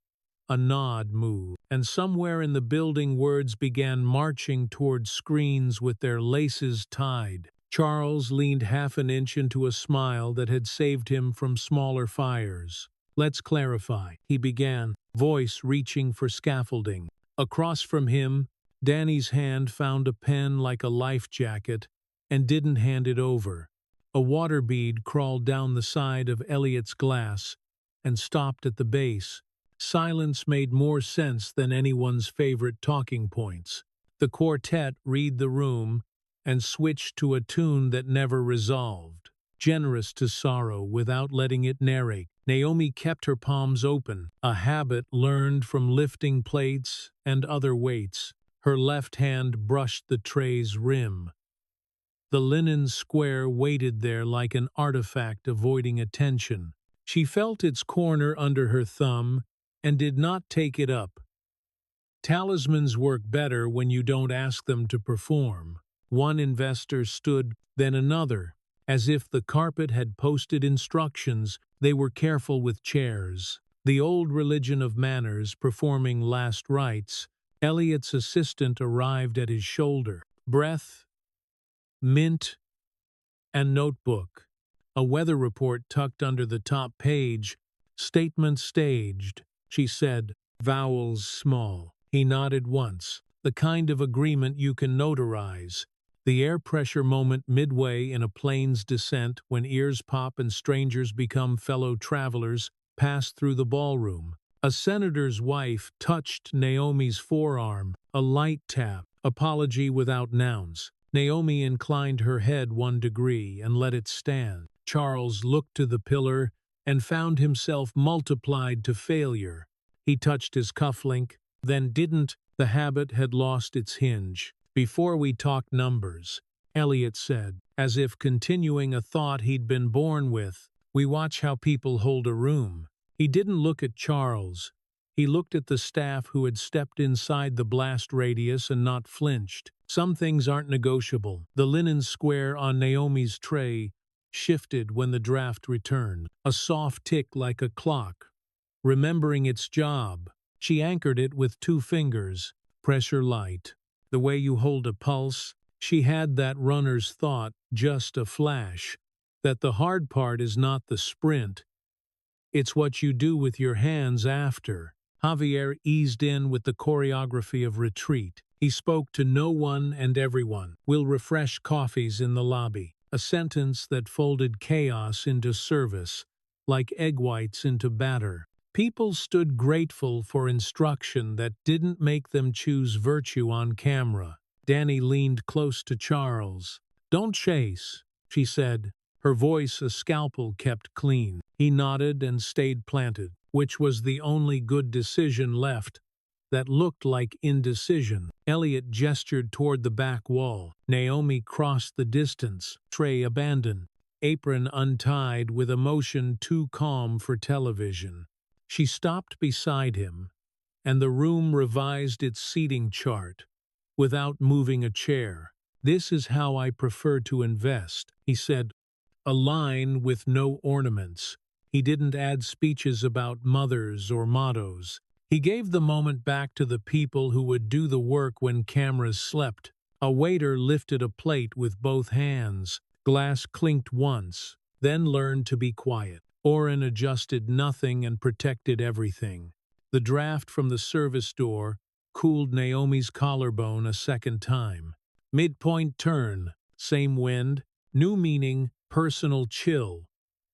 A nod moved, and somewhere in the building words began marching toward screens with their laces tied. Charles leaned half an inch into a smile that had saved him from smaller fires. "Let's clarify," he began, voice reaching for scaffolding. Across from him, Danny's hand found a pen like a life jacket and didn't hand it over. A water bead crawled down the side of Elliot's glass and stopped at the base. Silence made more sense than anyone's favorite talking points. The quartet read the room and switched to a tune that never resolved, generous to sorrow without letting it narrate. Naomi kept her palms open, a habit learned from lifting plates and other weights. Her left hand brushed the tray's rim. The linen square waited there like an artifact avoiding attention. She felt its corner under her thumb and did not take it up. Talismans work better when you don't ask them to perform. One investor stood, then another. As if the carpet had posted instructions, they were careful with chairs. The old religion of manners performing last rites. Elliot's assistant arrived at his shoulder. Breath, mint, and notebook. A weather report tucked under the top page. Statement staged, she said, vowels small. He nodded once. The kind of agreement you can notarize. The air pressure moment midway in a plane's descent when ears pop and strangers become fellow travelers passed through the ballroom. A senator's wife touched Naomi's forearm, a light tap, apology without nouns. Naomi inclined her head 1 degree and let it stand. Charles looked to the pillar and found himself multiplied to failure. He touched his cufflink, then didn't. The habit had lost its hinge. "Before we talk numbers," Elliot said, as if continuing a thought he'd been born with, "we watch how people hold a room." He didn't look at Charles. He looked at the staff who had stepped inside the blast radius and not flinched. Some things aren't negotiable. The linen square on Naomi's tray shifted when the draft returned, a soft tick like a clock. Remembering its job, she anchored it with 2 fingers, pressure light. The way you hold a pulse, she had that runner's thought, just a flash, that the hard part is not the sprint, it's what you do with your hands after. Javier eased in with the choreography of retreat. He spoke to no one and everyone. "We'll refresh coffees in the lobby." A sentence that folded chaos into service, like egg whites into batter. People stood grateful for instruction that didn't make them choose virtue on camera. Danny leaned close to Charles. "Don't chase," she said, her voice a scalpel kept clean. He nodded and stayed planted, which was the only good decision left. That looked like indecision. Elliot gestured toward the back wall. Naomi crossed the distance, tray abandoned, apron untied with emotion too calm for television. She stopped beside him, and the room revised its seating chart, without moving a chair. "This is how I prefer to invest," he said, a line with no ornaments. He didn't add speeches about mothers or mottos. He gave the moment back to the people who would do the work when cameras slept. A waiter lifted a plate with both hands. Glass clinked once, then learned to be quiet. Oren adjusted nothing and protected everything. The draft from the service door cooled Naomi's collarbone a second time. Midpoint turn, same wind, new meaning, personal chill,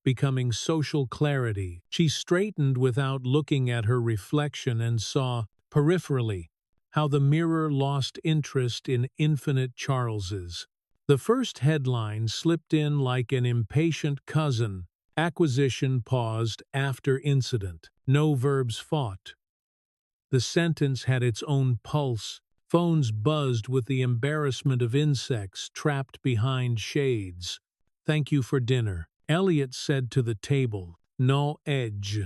becoming social clarity. She straightened without looking at her reflection and saw, peripherally, how the mirror lost interest in infinite Charleses. The first headline slipped in like an impatient cousin. Acquisition paused after incident. No verbs fought. The sentence had its own pulse. Phones buzzed with the embarrassment of insects trapped behind shades. "Thank you for dinner," Elliot said to the table. "No edge."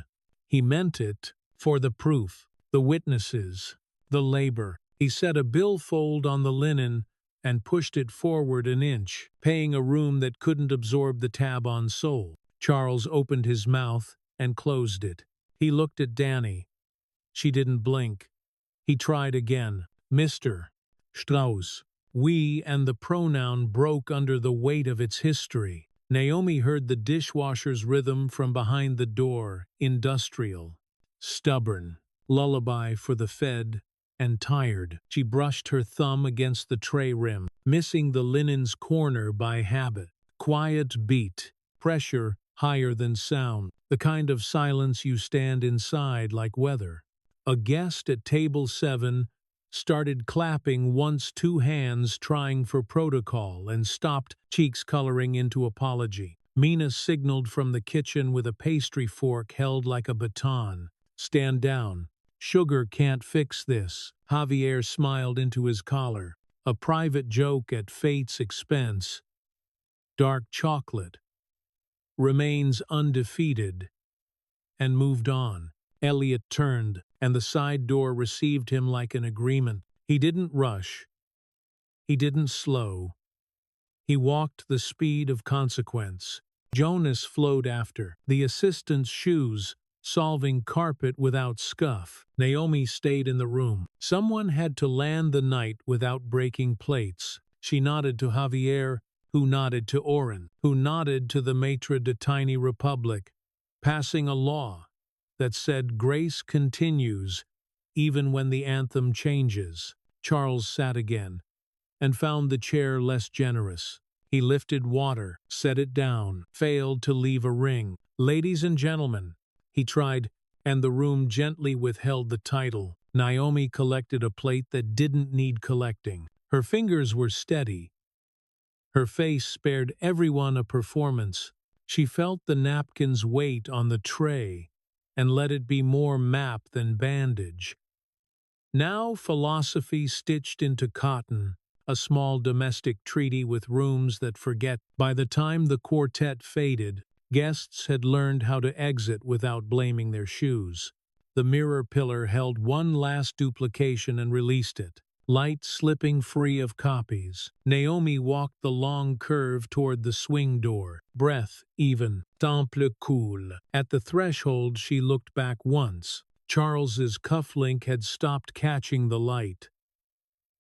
He meant it, for the proof, the witnesses, the labor. He set a billfold on the linen and pushed it forward an inch, paying a room that couldn't absorb the tab on Soul. Charles opened his mouth and closed it. He looked at Danny. She didn't blink. He tried again. "Mr. Strauss." "We," and the pronoun broke under the weight of its history. Naomi heard the dishwasher's rhythm from behind the door, industrial, stubborn, lullaby for the fed and tired. She brushed her thumb against the tray rim, missing the linen's corner by habit. Quiet beat, pressure higher than sound, the kind of silence you stand inside like weather. A guest at table 7 started clapping once, two hands trying for protocol, and stopped, cheeks coloring into apology. Mina signaled from the kitchen with a pastry fork held like a baton. "Stand down. Sugar can't fix this." Javier smiled into his collar. "A private joke at fate's expense. Dark chocolate. Remains undefeated," and moved on. Elliot turned, and the side door received him like an agreement. He didn't rush. He didn't slow. He walked the speed of consequence. Jonas flowed after, the assistant's shoes, solving carpet without scuff. Naomi stayed in the room. Someone had to land the night without breaking plates. She nodded to Javier, who nodded to Oren, who nodded to the maitre de tiny republic, passing a law that said grace continues even when the anthem changes. Charles sat again and found the chair less generous. He lifted water, set it down, failed to leave a ring. "Ladies and gentlemen," he tried, and the room gently withheld the title. Naomi collected a plate that didn't need collecting. Her fingers were steady. Her face spared everyone a performance. She felt the napkin's weight on the tray and let it be more map than bandage. Now philosophy stitched into cotton, a small domestic treaty with rooms that forget. By the time the quartet faded, guests had learned how to exit without blaming their shoes. The mirror pillar held one last duplication and released it, light slipping free of copies. Naomi walked the long curve toward the swing door, breath even, temple cool. At the threshold she looked back once. Charles's cufflink had stopped catching the light.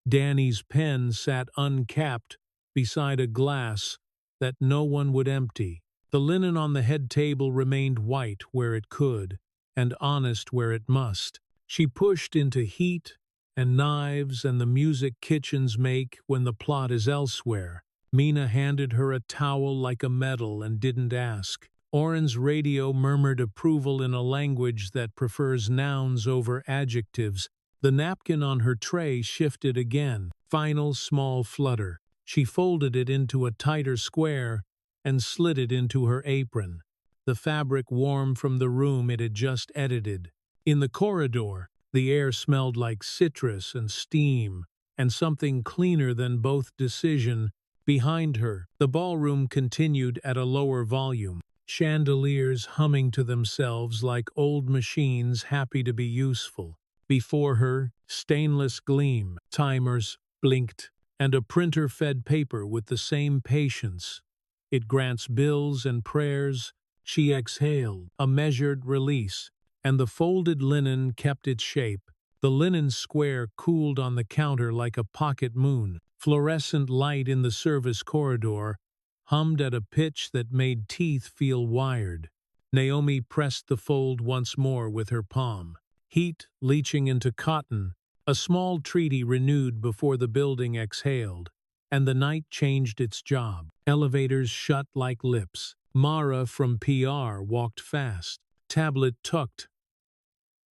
Danny's pen sat uncapped beside a glass that no one would empty. The linen on the head table remained white where it could, and honest where it must. She pushed into heat and knives and the music kitchens make when the plot is elsewhere. Mina handed her a towel like a medal and didn't ask. Oren's radio murmured approval in a language that prefers nouns over adjectives. The napkin on her tray shifted again. Final small flutter. She folded it into a tighter square and slid it into her apron, the fabric warm from the room it had just edited. In the corridor, the air smelled like citrus and steam, and something cleaner than both decision. Behind her, the ballroom continued at a lower volume, chandeliers humming to themselves like old machines happy to be useful. Before her, stainless gleam, timers blinked, and a printer fed paper with the same patience. It grants bills and prayers. She exhaled, a measured release, and the folded linen kept its shape. The linen square cooled on the counter like a pocket moon. Fluorescent light in the service corridor hummed at a pitch that made teeth feel wired. Naomi pressed the fold once more with her palm. Heat leaching into cotton, a small treaty renewed before the building exhaled, and the night changed its job. Elevators shut like lips. Mara from PR walked fast, tablet tucked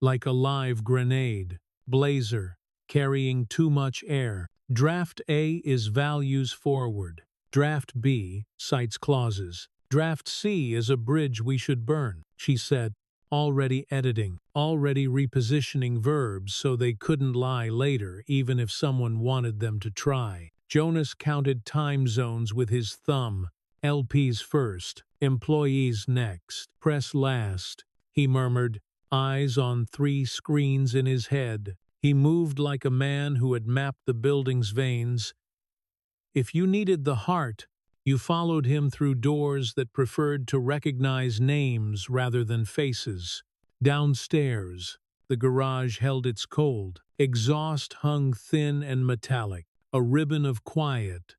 like a live grenade. Blazer, carrying too much air. Draft A is values forward. Draft B cites clauses. Draft C is a bridge we should burn, she said, already editing, already repositioning verbs so they couldn't lie later even if someone wanted them to try. Jonas counted time zones with his thumb. LPs first, employees next, press last, he murmured, eyes on 3 screens in his head. He moved like a man who had mapped the building's veins. If you needed the heart, you followed him through doors that preferred to recognize names rather than faces. Downstairs, the garage held its cold. Exhaust hung thin and metallic, a ribbon of quiet.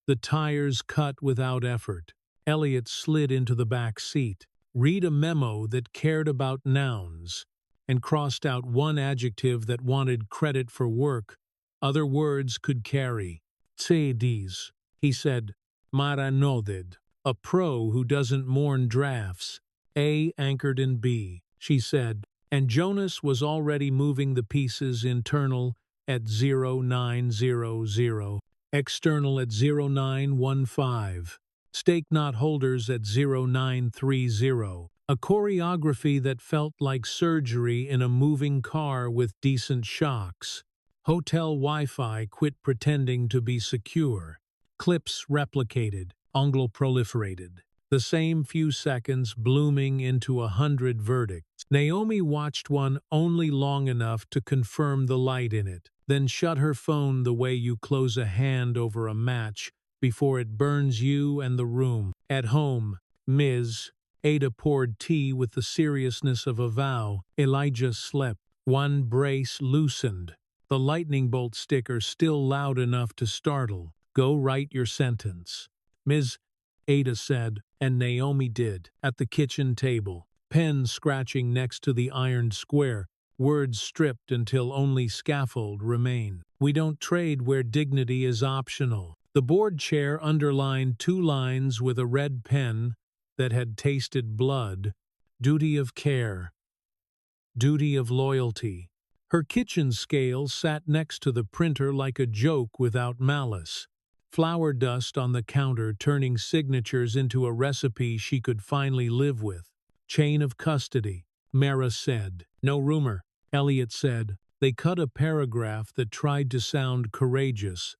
The tires cut without effort. Elliot slid into the back seat, read a memo that cared about nouns, and crossed out one adjective that wanted credit for work other words could carry. Tsedis, he said, maranoded, a pro who doesn't mourn drafts. A anchored in B, she said, and Jonas was already moving the pieces internal at 0900, external at 0915, stake knot holders at 0930, a choreography that felt like surgery in a moving car with decent shocks. Hotel Wi-Fi quit pretending to be secure. Clips replicated, angle proliferated. The same few seconds blooming into 100 verdicts. Naomi watched one only long enough to confirm the light in it, then shut her phone the way you close a hand over a match before it burns you and the room. At home, Ms. Ada poured tea with the seriousness of a vow. Elijah slept. One brace loosened. The lightning bolt sticker still loud enough to startle. Go write your sentence, Ms. Ada said, and Naomi did, at the kitchen table, pen scratching next to the ironed square, words stripped until only scaffold remained. We don't trade where dignity is optional. The board chair underlined 2 lines with a red pen that had tasted blood. Duty of care. Duty of loyalty. Her kitchen scale sat next to the printer like a joke without malice. Flour dust on the counter turning signatures into a recipe she could finally live with. Chain of custody, Mara said. No rumor, Elliot said. They cut a paragraph that tried to sound courageous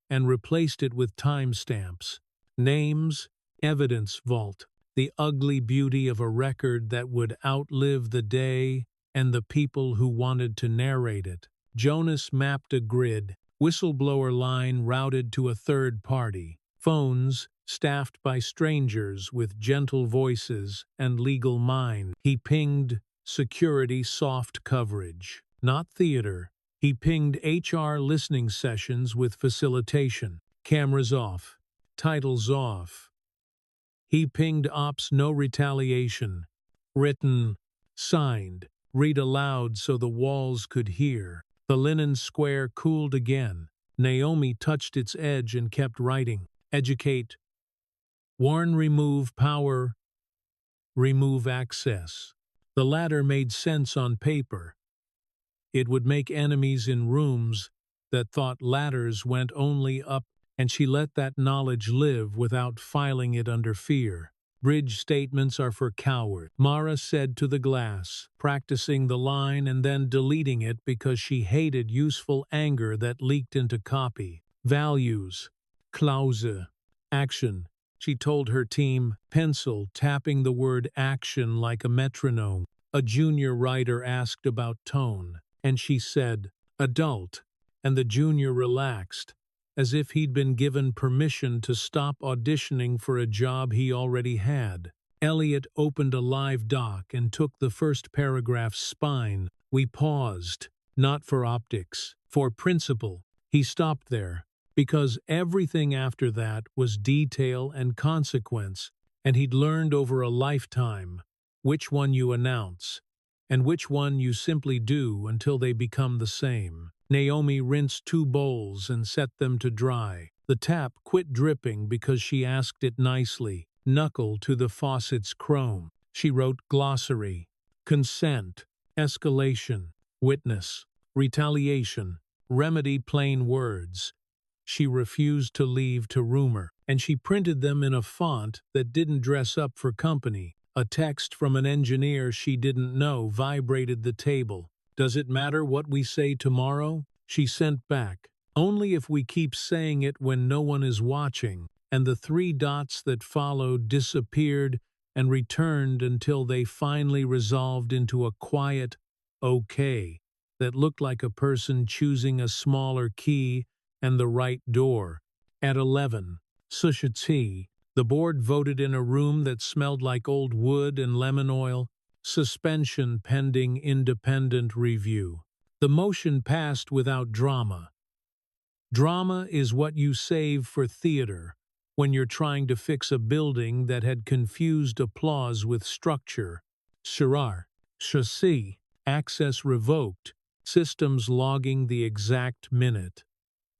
and replaced it with timestamps. Names, evidence vault, the ugly beauty of a record that would outlive the day and the people who wanted to narrate it. Jonas mapped a grid, whistleblower line routed to a third party, phones staffed by strangers with gentle voices and legal mind. He pinged security soft coverage, not theater. He pinged HR listening sessions with facilitation, cameras off, titles off. He pinged ops no retaliation, written, signed, read aloud so the walls could hear. The linen square cooled again. Naomi touched its edge and kept writing. Educate. Warn, remove power. Remove access. The latter made sense on paper. It would make enemies in rooms that thought ladders went only up and she let that knowledge live without filing it under fear. Bridge statements are for cowards, Mara said to the glass, practicing the line and then deleting it because she hated useful anger that leaked into copy. Values. Klause. Action. She told her team, pencil tapping the word action like a metronome. A junior writer asked about tone, and she said, adult, and the junior relaxed, as if he'd been given permission to stop auditioning for a job he already had. Elliot opened a live doc and took the first paragraph's spine. We paused, not for optics, for principle. He stopped there, because everything after that was detail and consequence, and he'd learned over a lifetime which one you announce, and which one you simply do until they become the same. Naomi rinsed 2 bowls and set them to dry. The tap quit dripping because she asked it nicely, knuckle to the faucet's chrome. She wrote glossary, consent, escalation, witness, retaliation, remedy plain words. She refused to leave to rumor, and she printed them in a font that didn't dress up for company. A text from an engineer she didn't know vibrated the table. Does it matter what we say tomorrow? She sent back. Only if we keep saying it when no one is watching. And the 3 dots that followed disappeared and returned until they finally resolved into a quiet okay that looked like a person choosing a smaller key and the right door. At 11, Sushati. The board voted in a room that smelled like old wood and lemon oil. Suspension pending independent review. The motion passed without drama. Drama is what you save for theater when you're trying to fix a building that had confused applause with structure. Shirar. Chassis. Access revoked. Systems logging the exact minute.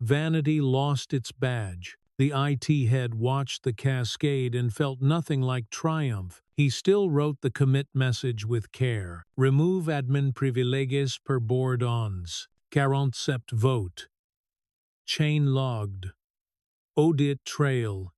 Vanity lost its badge. The IT head watched the cascade and felt nothing like triumph. He still wrote the commit message with care. Remove admin privileges per board ons. 47 vote. Chain logged. Audit trail.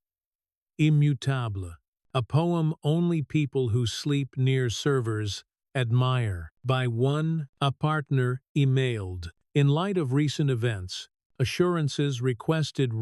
Immutable. A poem only people who sleep near servers admire. By 1, a partner emailed. In light of recent events, assurances requested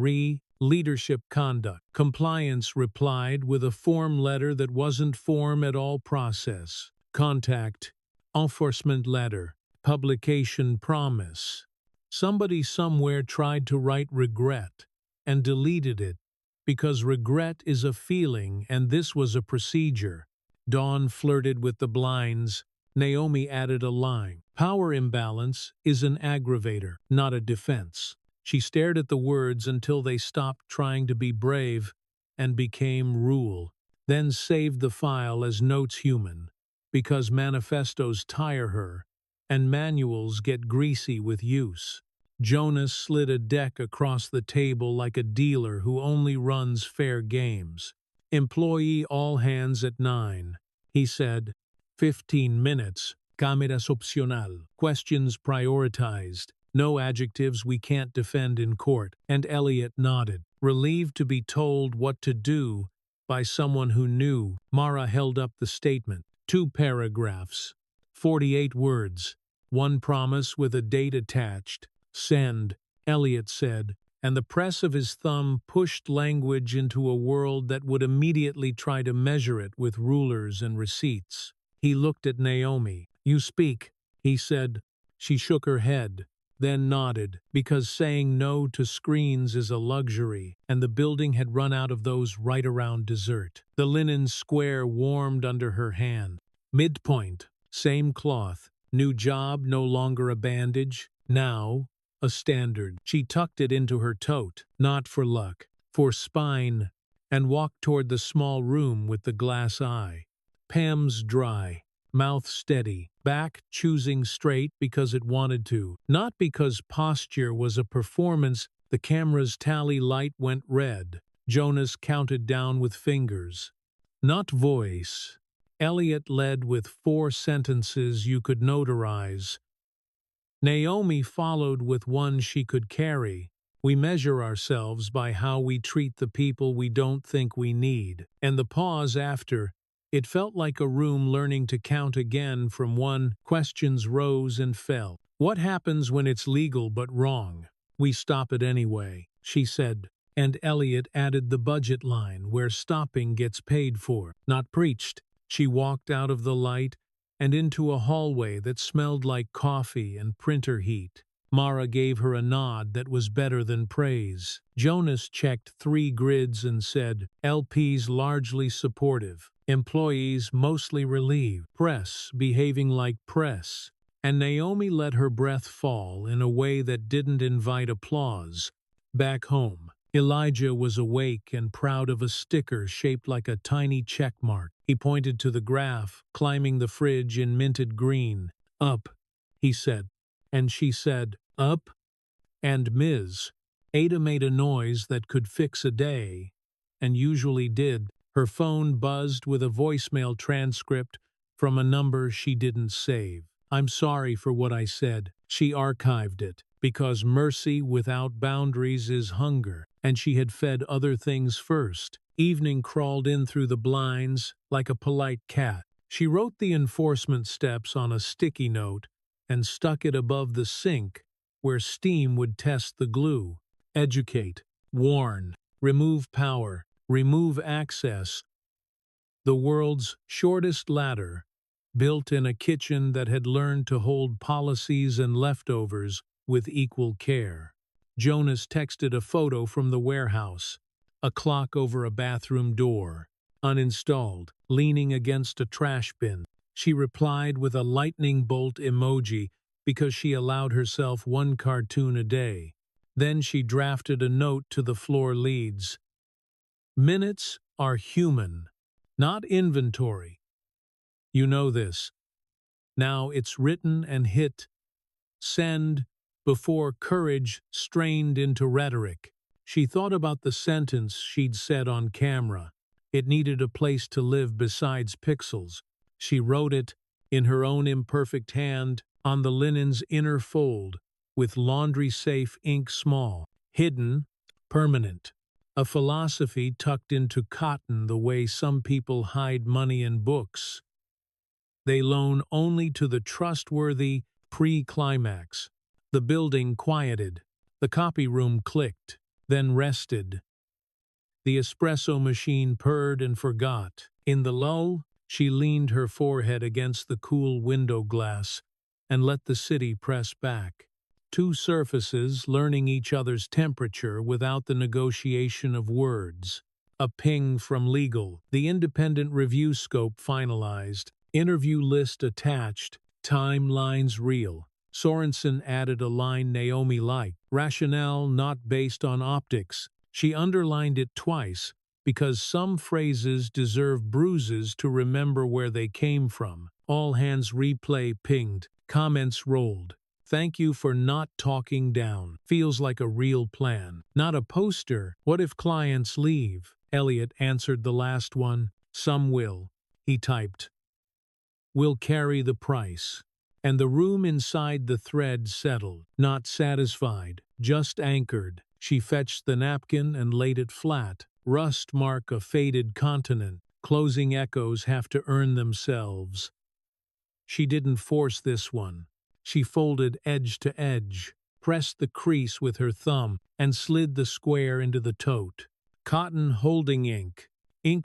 leadership conduct. Compliance replied with a form letter that wasn't form at all process. Contact. Enforcement letter. Publication promise. Somebody somewhere tried to write regret and deleted it because regret is a feeling and this was a procedure. Dawn flirted with the blinds. Naomi added a line. Power imbalance is an aggravator, not a defense. She stared at the words until they stopped trying to be brave and became rule, then saved the file as notes human, because manifestos tire her and manuals get greasy with use. Jonas slid a deck across the table like a dealer who only runs fair games. Employee all hands at 9, he said. 15 minutes. Cámaras opcional. Questions prioritized. No adjectives we can't defend in court. And Elliot nodded, relieved to be told what to do by someone who knew. Mara held up the statement. 2 paragraphs. 48 words. 1 promise with a date attached. Send, Elliot said, and the press of his thumb pushed language into a world that would immediately try to measure it with rulers and receipts. He looked at Naomi. You speak, he said. She shook her head, then nodded, because saying no to screens is a luxury, and the building had run out of those right around dessert. The linen square warmed under her hand. Midpoint, same cloth, new job, no longer a bandage, now a standard. She tucked it into her tote, not for luck, for spine, and walked toward the small room with the glass eye. Pam's dry, mouth steady, back choosing straight because it wanted to, not because posture was a performance. The camera's tally light went red. Jonas counted down with fingers. Not voice. Elliot led with 4 sentences you could notarize. Naomi followed with one she could carry. We measure ourselves by how we treat the people we don't think we need. And the pause after, it felt like a room learning to count again from one. Questions rose and fell. What happens when it's legal but wrong? We stop it anyway, she said. And Elliot added the budget line where stopping gets paid for, not preached. She walked out of the light and into a hallway that smelled like coffee and printer heat. Mara gave her a nod that was better than praise. Jonas checked 3 grids and said, LPs largely supportive, employees mostly relieved, press behaving like press. And Naomi let her breath fall in a way that didn't invite applause. Back home, Elijah was awake and proud of a sticker shaped like a tiny check mark. He pointed to the graph, climbing the fridge in minted green. Up, he said. And she said, up? And Ms. Ada made a noise that could fix a day, and usually did. Her phone buzzed with a voicemail transcript from a number she didn't save. I'm sorry for what I said. She archived it, because mercy without boundaries is hunger, and she had fed other things first. Evening crawled in through the blinds like a polite cat. She wrote the enforcement steps on a sticky note and stuck it above the sink where steam would test the glue. Educate, warn, remove power, remove access. The world's shortest ladder, built in a kitchen that had learned to hold policies and leftovers with equal care. Jonas texted a photo from the warehouse, a clock over a bathroom door, uninstalled, leaning against a trash bin. She replied with a lightning bolt emoji because she allowed herself 1 cartoon a day. Then she drafted a note to the floor leads. Minutes are human, not inventory. You know this. Now it's written and hit send before courage strained into rhetoric. She thought about the sentence she'd said on camera. It needed a place to live besides pixels. She wrote it, in her own imperfect hand, on the linen's inner fold, with laundry-safe ink small, hidden, permanent. A philosophy tucked into cotton the way some people hide money in books. They loan only to the trustworthy pre-climax. The building quieted. The copy room clicked, then rested. The espresso machine purred and forgot. In the lull, she leaned her forehead against the cool window glass and let the city press back. 2 surfaces learning each other's temperature without the negotiation of words. A ping from legal. The independent review scope finalized. Interview list attached. Timelines real. Sorensen added a line Naomi liked. Rationale not based on optics. She underlined it twice, because some phrases deserve bruises to remember where they came from. All hands replay pinged. Comments rolled. Thank you for not talking down. Feels like a real plan. Not a poster. What if clients leave? Elliot answered the last one. Some will. He typed. Will carry the price. And the room inside the thread settled. Not satisfied. Just anchored. She fetched the napkin and laid it flat. Rust mark a faded continent. Closing echoes have to earn themselves. She didn't force this one. She folded edge to edge, pressed the crease with her thumb, and slid the square into the tote. Cotton holding ink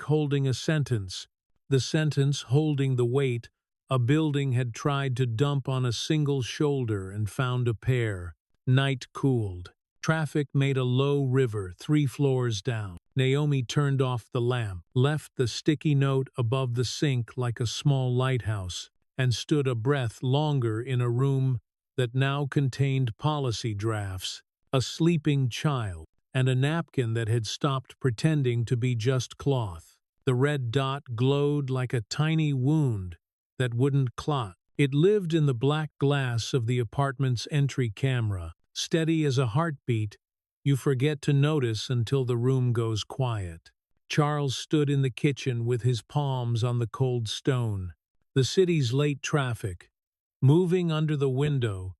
holding a sentence, the sentence holding the weight a building had tried to dump on a single shoulder and found a pair. Night cooled. Traffic made a low river 3 floors down. Naomi turned off the lamp, left the sticky note above the sink like a small lighthouse, and stood a breath longer in a room that now contained policy drafts, a sleeping child, and a napkin that had stopped pretending to be just cloth. The red dot glowed like a tiny wound that wouldn't clot. It lived in the black glass of the apartment's entry camera, steady as a heartbeat you forget to notice until the room goes quiet. Charles stood in the kitchen with his palms on the cold stone. The city's late traffic, moving under the window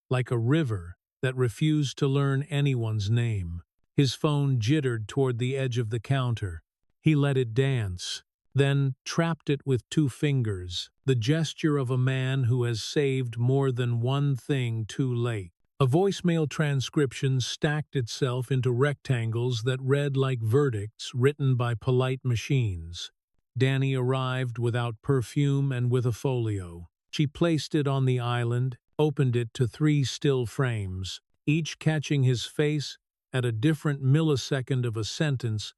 like a river, that refused to learn anyone's name. His phone jittered toward the edge of the counter. He let it dance, then trapped it with 2 fingers, the gesture of a man who has saved more than one thing too late. A voicemail transcription stacked itself into rectangles that read like verdicts written by polite machines. Danny arrived without perfume and with a folio. She placed it on the island, opened it to 3 still frames, each catching his face at a different millisecond of a sentence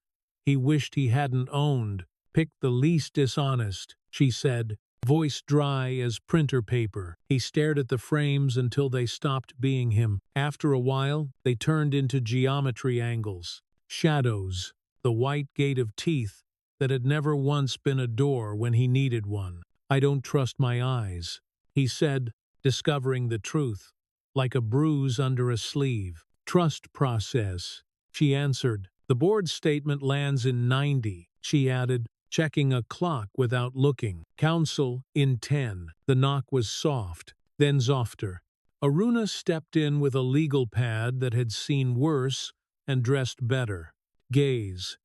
he wished he hadn't owned. "Pick the least dishonest," she said, voice dry as printer paper. He stared at the frames until they stopped being him. After a while, they turned into geometry angles, shadows, the white gate of teeth that had never once been a door when he needed one. "I don't trust my eyes," he said, discovering the truth, like a bruise under a sleeve. "Trust process," she answered. "The board statement lands in 90, she added, checking a clock without looking. "Counsel in 10. The knock was soft, then softer. Aruna stepped in with a legal pad that had seen worse and dressed better. Gaze.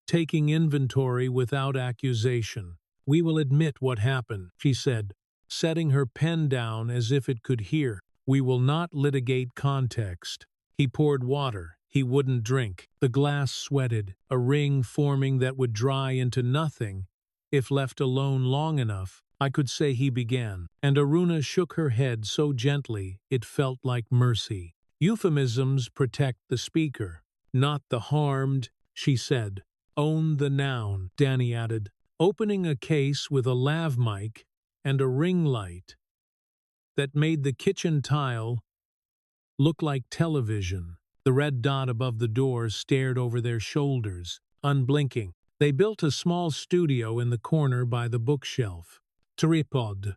Taking inventory without accusation. "We will admit what happened," she said, setting her pen down as if it could hear. "We will not litigate context." He poured water. He wouldn't drink. The glass sweated, a ring forming that would dry into nothing if left alone long enough. "I could say," he began, and Aruna shook her head so gently it felt like mercy. "Euphemisms protect the speaker, not the harmed," she said. "Own the noun," Danny added, opening a case with a lav mic and a ring light that made the kitchen tile look like television. The red dot above the door stared over their shoulders, unblinking. They built a small studio in the corner by the bookshelf. Tripod,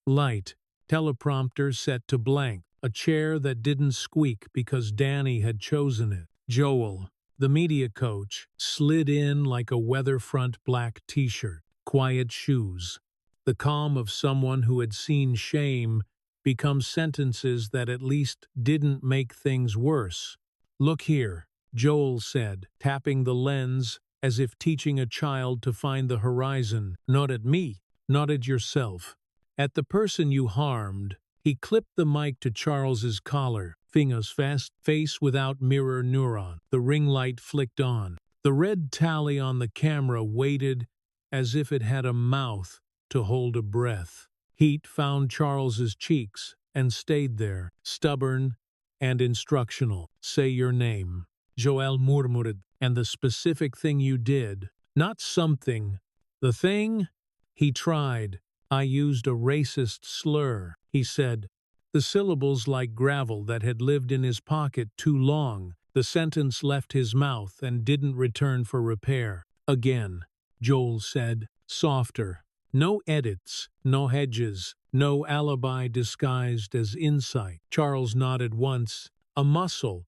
light, teleprompter set to blank, a chair that didn't squeak because Danny had chosen it. Joel, the media coach, slid in like a weatherfront black t-shirt. Quiet shoes. The calm of someone who had seen shame become sentences that at least didn't make things worse. "Look here," Joel said, tapping the lens as if teaching a child to find the horizon. "Not at me, not at yourself. At the person you harmed." He clipped the mic to Charles's collar, fingers fast, face without mirror neuron. The ring light flicked on. The red tally on the camera waited as if it had a mouth to hold a breath. Heat found Charles's cheeks and stayed there, stubborn and instructional. "Say your name," Joel murmured, "and the specific thing you did. Not something. The thing?" He tried. "I used a racist slur," he said, the syllables like gravel that had lived in his pocket too long. The sentence left his mouth and didn't return for repair. "Again," Joel said, softer. "No edits, no hedges, no alibi disguised as insight." Charles nodded once, a muscle,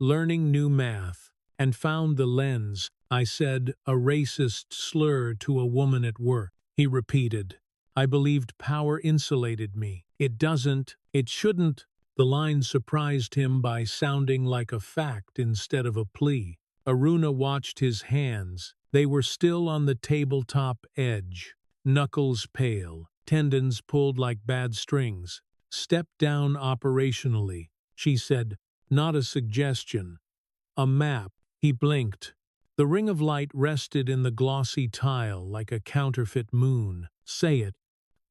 learning new math, and found the lens. "I said a racist slur to a woman at work," he repeated. "I believed power insulated me. It doesn't, it shouldn't." The line surprised him by sounding like a fact instead of a plea. Aruna watched his hands. They were still on the tabletop edge. Knuckles pale, tendons pulled like bad strings. "Step down operationally," she said. "Not a suggestion. A map." He blinked. The ring of light rested in the glossy tile like a counterfeit moon. "Say it,"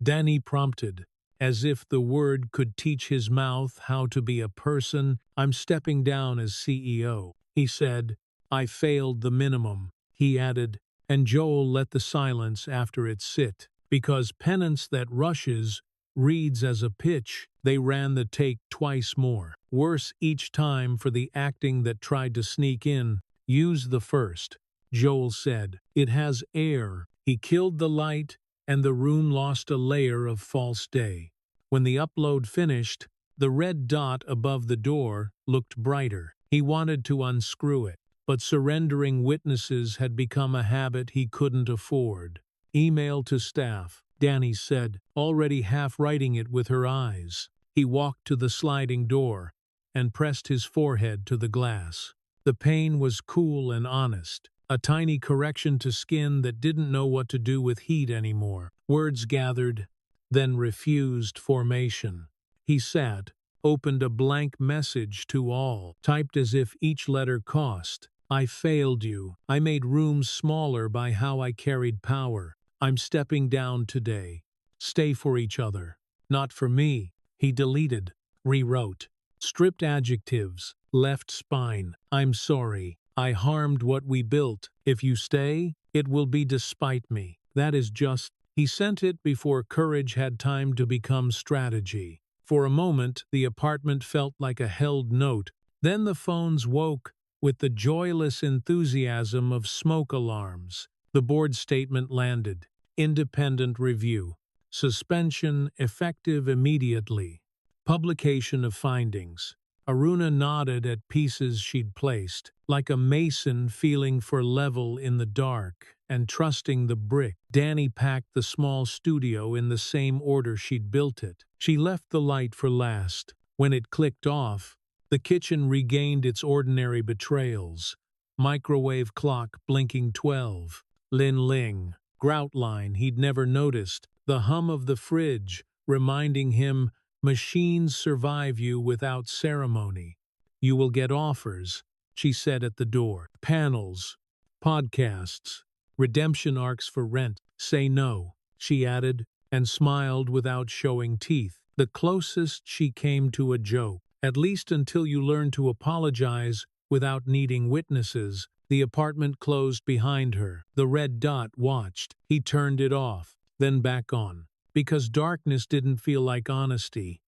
Danny prompted, as if the word could teach his mouth how to be a person. "I'm stepping down as CEO," he said. "I failed the minimum," he added, and Joel let the silence after it sit. Because penance that rushes reads as a pitch, they ran the take twice more. Worse each time for the acting that tried to sneak in. "Use the first," Joel said. "It has air." He killed the light, and the room lost a layer of false day. When the upload finished, the red dot above the door looked brighter. He wanted to unscrew it, but surrendering witnesses had become a habit he couldn't afford. "Email to staff," Danny said, already half writing it with her eyes. He walked to the sliding door and pressed his forehead to the glass. The pain was cool and honest, a tiny correction to skin that didn't know what to do with heat anymore. Words gathered, then refused formation. He sat, opened a blank message to all, typed as if each letter cost. I failed you. I made rooms smaller by how I carried power. I'm stepping down today. Stay for each other. Not for me. He deleted, rewrote. Stripped adjectives, left spine. I'm sorry. I harmed what we built. If you stay, it will be despite me. That is just. He sent it before courage had time to become strategy. For a moment, the apartment felt like a held note. Then the phones woke with the joyless enthusiasm of smoke alarms. The board statement landed. Independent review. Suspension effective immediately. Publication of findings. Aruna nodded at pieces she'd placed, like a mason feeling for level in the dark and trusting the brick. Danny packed the small studio in the same order she'd built it. She left the light for last. When it clicked off, the kitchen regained its ordinary betrayals. Microwave clock blinking 12. Lin Ling. Grout line he'd never noticed. The hum of the fridge, reminding him, machines survive you without ceremony. You will get offers, she said at the door. Panels, podcasts, redemption arcs for rent. Say no, she added, and smiled without showing teeth. The closest she came to a joke. At least until you learn to apologize without needing witnesses. The apartment closed behind her. The red dot watched. He turned it off, then back on. Because darkness didn't feel like honesty.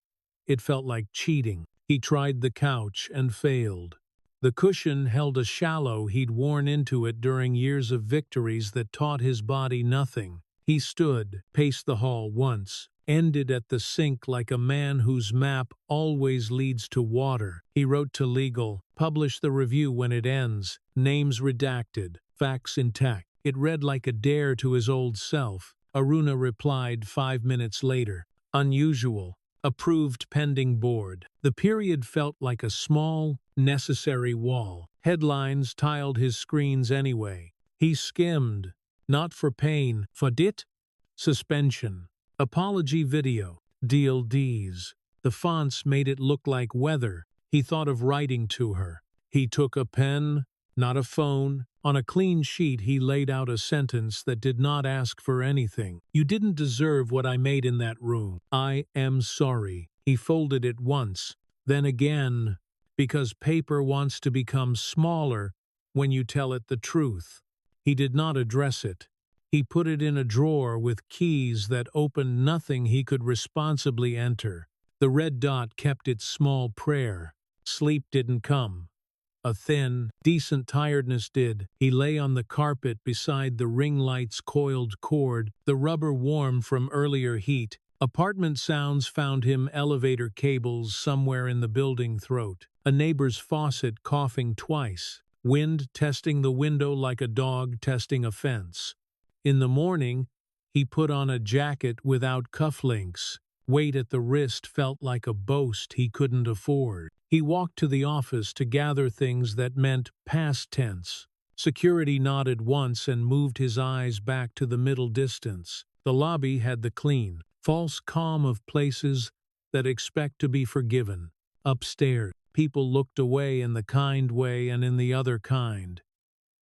It felt like cheating. He tried the couch and failed. The cushion held a shallow he'd worn into it during years of victories that taught his body nothing. He stood, paced the hall once, ended at the sink like a man whose map always leads to water. He wrote to legal, publish the review when it ends, names redacted, facts intact. It read like a dare to his old self. Aruna replied 5 minutes later. Unusual. Approved pending board. The period felt like a small, necessary wall. Headlines tiled his screens anyway. He skimmed. Not for pain. For dit? Suspension. Apology video. Deal D's. The fonts made it look like weather. He thought of writing to her. He took a pen, not a phone. On a clean sheet he laid out a sentence that did not ask for anything. You didn't deserve what I made in that room. I am sorry. He folded it once, then again, because paper wants to become smaller when you tell it the truth. He did not address it. He put it in a drawer with keys that opened nothing he could responsibly enter. The red dot kept its small prayer. Sleep didn't come. A thin, decent tiredness did. He lay on the carpet beside the ring light's coiled cord, the rubber warm from earlier heat. Apartment sounds found him elevator cables somewhere in the building throat. A neighbor's faucet coughing twice. Wind testing the window like a dog testing a fence. In the morning, he put on a jacket without cufflinks. Weight at the wrist felt like a boast he couldn't afford. He walked to the office to gather things that meant past tense. Security nodded once and moved his eyes back to the middle distance. The lobby had the clean, false calm of places that expect to be forgiven. Upstairs, people looked away in the kind way and in the other kind.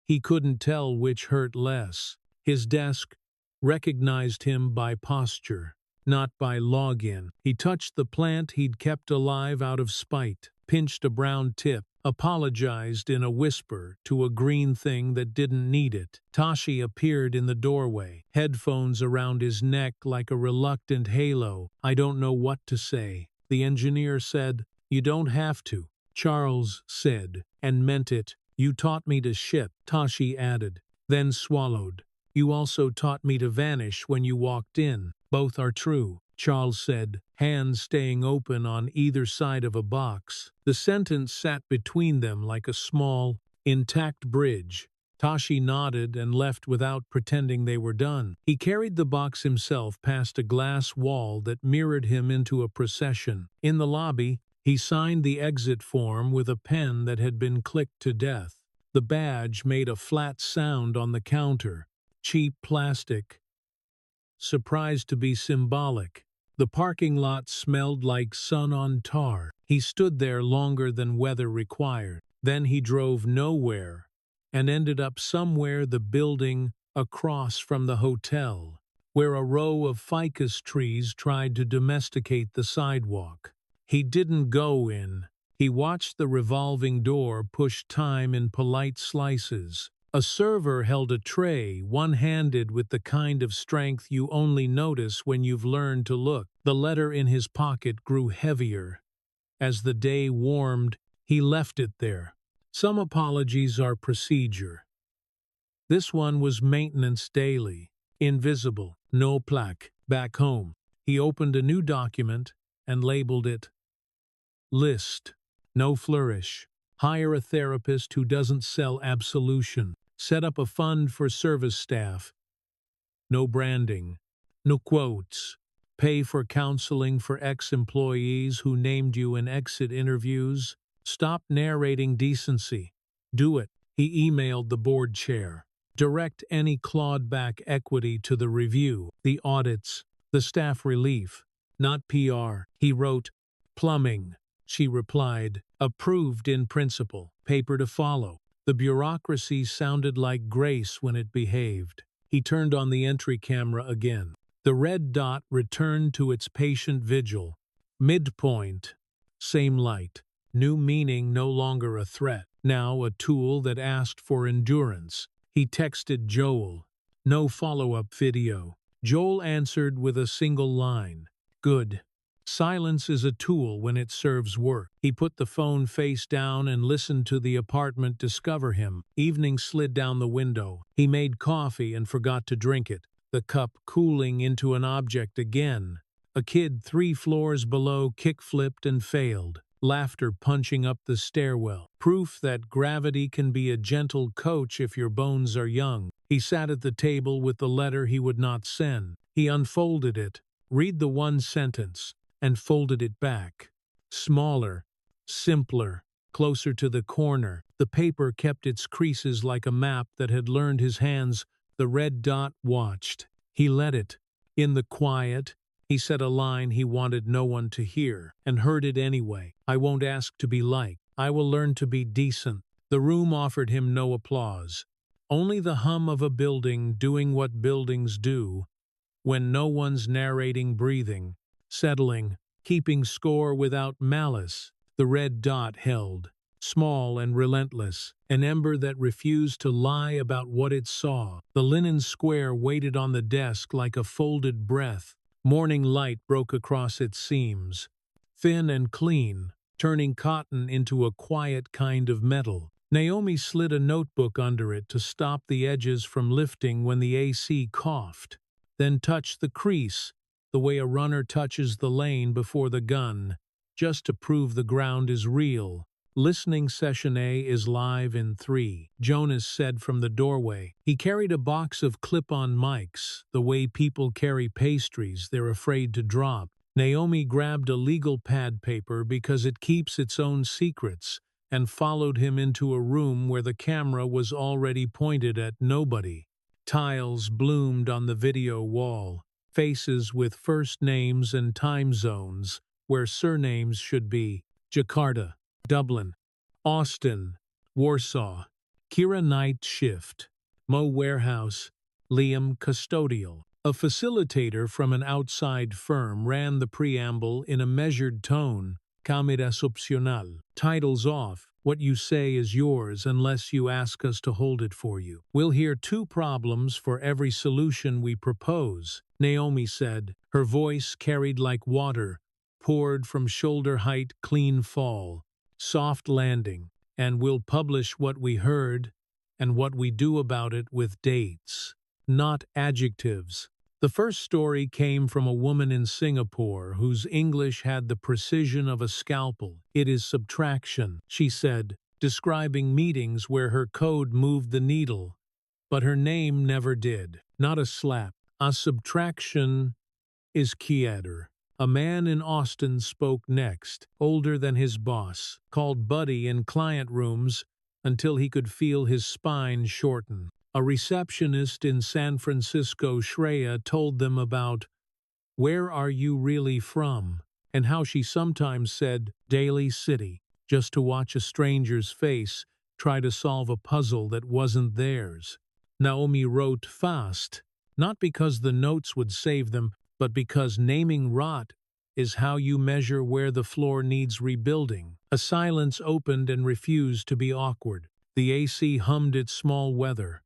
He couldn't tell which hurt less. His desk recognized him by posture, not by login. He touched the plant he'd kept alive out of spite, pinched a brown tip, apologized in a whisper to a green thing that didn't need it. Tashi appeared in the doorway, headphones around his neck like a reluctant halo. I don't know what to say. The engineer said, you don't have to. Charles said, and meant it. You taught me to ship, Tashi added, then swallowed. You also taught me to vanish when you walked in. Both are true, Charles said, hands staying open on either side of a box. The sentence sat between them like a small, intact bridge. Tashi nodded and left without pretending they were done. He carried the box himself past a glass wall that mirrored him into a procession. In the lobby, he signed the exit form with a pen that had been clicked to death. The badge made a flat sound on the counter. Cheap plastic. Surprised to be symbolic. The parking lot smelled like sun on tar. He stood there longer than weather required. Then he drove nowhere and ended up somewhere the building across from the hotel, where a row of ficus trees tried to domesticate the sidewalk. He didn't go in. He watched the revolving door push time in polite slices. A server held a tray, one-handed with the kind of strength you only notice when you've learned to look. The letter in his pocket grew heavier. As the day warmed, he left it there. Some apologies are procedure. This one was maintenance daily. Invisible, no plaque. Back home, he opened a new document and labeled it List. No flourish. Hire a therapist who doesn't sell absolution. Set up a fund for service staff. No branding. No quotes. Pay for counseling for ex-employees who named you in exit interviews. Stop narrating decency. Do it. He emailed the board chair. Direct any clawed-back equity to the review, the audits, the staff relief. Not PR. He wrote, plumbing. She replied, approved in principle. Paper to follow. The bureaucracy sounded like grace when it behaved. He turned on the entry camera again. The red dot returned to its patient vigil. Midpoint. Same light. New meaning, no longer a threat. Now a tool that asked for endurance. He texted Joel. No follow-up video. Joel answered with a single line. Good. Silence is a tool when it serves work. He put the phone face down and listened to the apartment discover him. Evening slid down the window. He made coffee and forgot to drink it, the cup cooling into an object again. A kid 3 floors below kick-flipped and failed, laughter punching up the stairwell. Proof that gravity can be a gentle coach if your bones are young. He sat at the table with the letter he would not send. He unfolded it, read the one sentence, and folded it back. Smaller, simpler, closer to the corner. The paper kept its creases like a map that had learned his hands. The red dot watched. He let it. In the quiet, he said a line he wanted no one to hear, and heard it anyway. I won't ask to be liked. I will learn to be decent. The room offered him no applause. Only the hum of a building doing what buildings do, when no one's narrating, breathing, settling, keeping score without malice. The red dot held, small and relentless, an ember that refused to lie about what it saw. The linen square waited on the desk like a folded breath. Morning light broke across its seams, thin and clean, turning cotton into a quiet kind of metal. Naomi slid a notebook under it to stop the edges from lifting when the AC coughed, then touched the crease, the way a runner touches the lane before the gun, just to prove the ground is real. Listening session A is live in 3, Jonas said from the doorway. He carried a box of clip-on mics, the way people carry pastries they're afraid to drop. Naomi grabbed a legal pad paper because it keeps its own secrets, and followed him into a room where the camera was already pointed at nobody. Tiles bloomed on the video wall, faces with first names and time zones, where surnames should be. Jakarta, Dublin, Austin, Warsaw, Kira night shift, Mo warehouse, Liam custodial. A facilitator from an outside firm ran the preamble in a measured tone. Cámaras opcional. Titles off. What you say is yours unless you ask us to hold it for you. We'll hear 2 problems for every solution we propose, Naomi said. Her voice carried like water, poured from shoulder height, clean fall. Soft landing, and we'll publish what we heard and what we do about it with dates, not adjectives. The first story came from a woman in Singapore whose English had the precision of a scalpel. It is subtraction, she said. describing meetings where her code moved the needle, but her name never did. Not a slap. A subtraction is quieter. A man in Austin spoke next, older than his boss, called Buddy in client rooms until he could feel his spine shorten. A receptionist in San Francisco, Shreya, told them about "Where are you really from?" and how she sometimes said "Daly City" just to watch a stranger's face try to solve a puzzle that wasn't theirs. Naomi wrote fast, not because the notes would save them, but because naming rot is how you measure where the floor needs rebuilding. A silence opened and refused to be awkward. The AC hummed its small weather.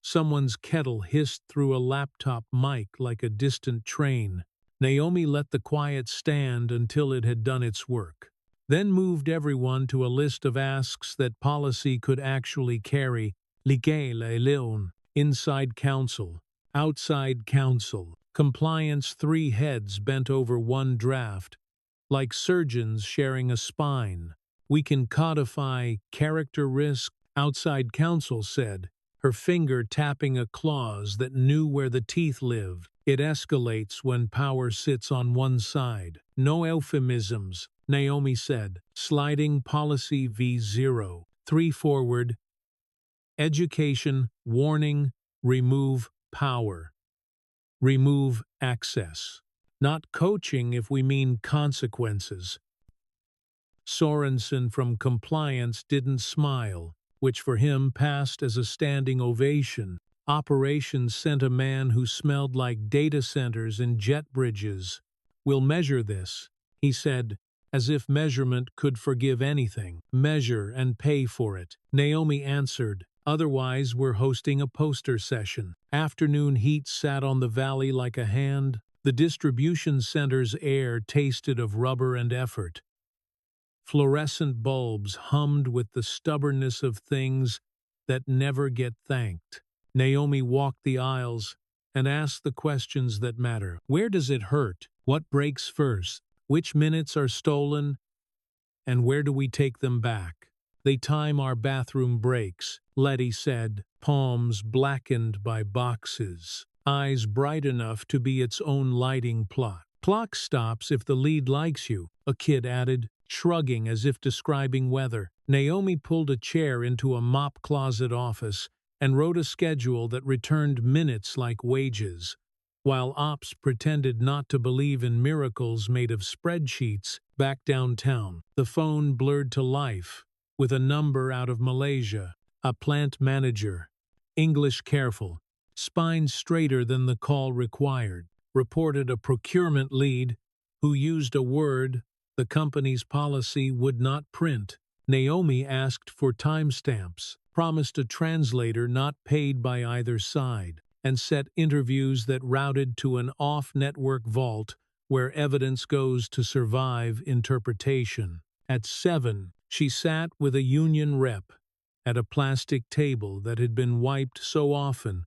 Someone's kettle hissed through a laptop mic like a distant train. Naomi let the quiet stand until it had done its work, then moved everyone to a list of asks that policy could actually carry. Legal leon, inside counsel, outside counsel, compliance, three heads bent over one draft, like surgeons sharing a spine. We can codify character risk, outside counsel said, her finger tapping a clause that knew where the teeth lived. It escalates when power sits on one side. No euphemisms, Naomi said. Sliding policy V0. 3 forward. Education, warning, remove power. Remove access. Not coaching if we mean consequences. Sorensen from compliance didn't smile, which for him passed as a standing ovation. Operations sent a man who smelled like data centers and jet bridges. "We'll measure this," he said, as if measurement could forgive anything. "Measure and pay for it," Naomi answered. "Otherwise, we're hosting a poster session." Afternoon heat sat on the valley like a hand. The distribution center's air tasted of rubber and effort. Fluorescent bulbs hummed with the stubbornness of things that never get thanked. Naomi walked the aisles and asked the questions that matter. Where does it hurt? What breaks first? Which minutes are stolen? And where do we take them back? "They time our bathroom breaks," Letty said, palms blackened by boxes, eyes bright enough to be its own lighting plot. "Clock stops if the lead likes you," a kid added, shrugging as if describing weather. Naomi pulled a chair into a mop closet office and wrote a schedule that returned minutes like wages. While ops pretended not to believe in miracles made of spreadsheets, back downtown, the phone blurred to life with a number out of Malaysia. A plant manager, English careful, spine straighter than the call required, reported a procurement lead who used a word the company's policy would not print. Naomi asked for timestamps, promised a translator not paid by either side, and set interviews that routed to an off-network vault where evidence goes to survive interpretation. At 7, she sat with a union rep at a plastic table that had been wiped so often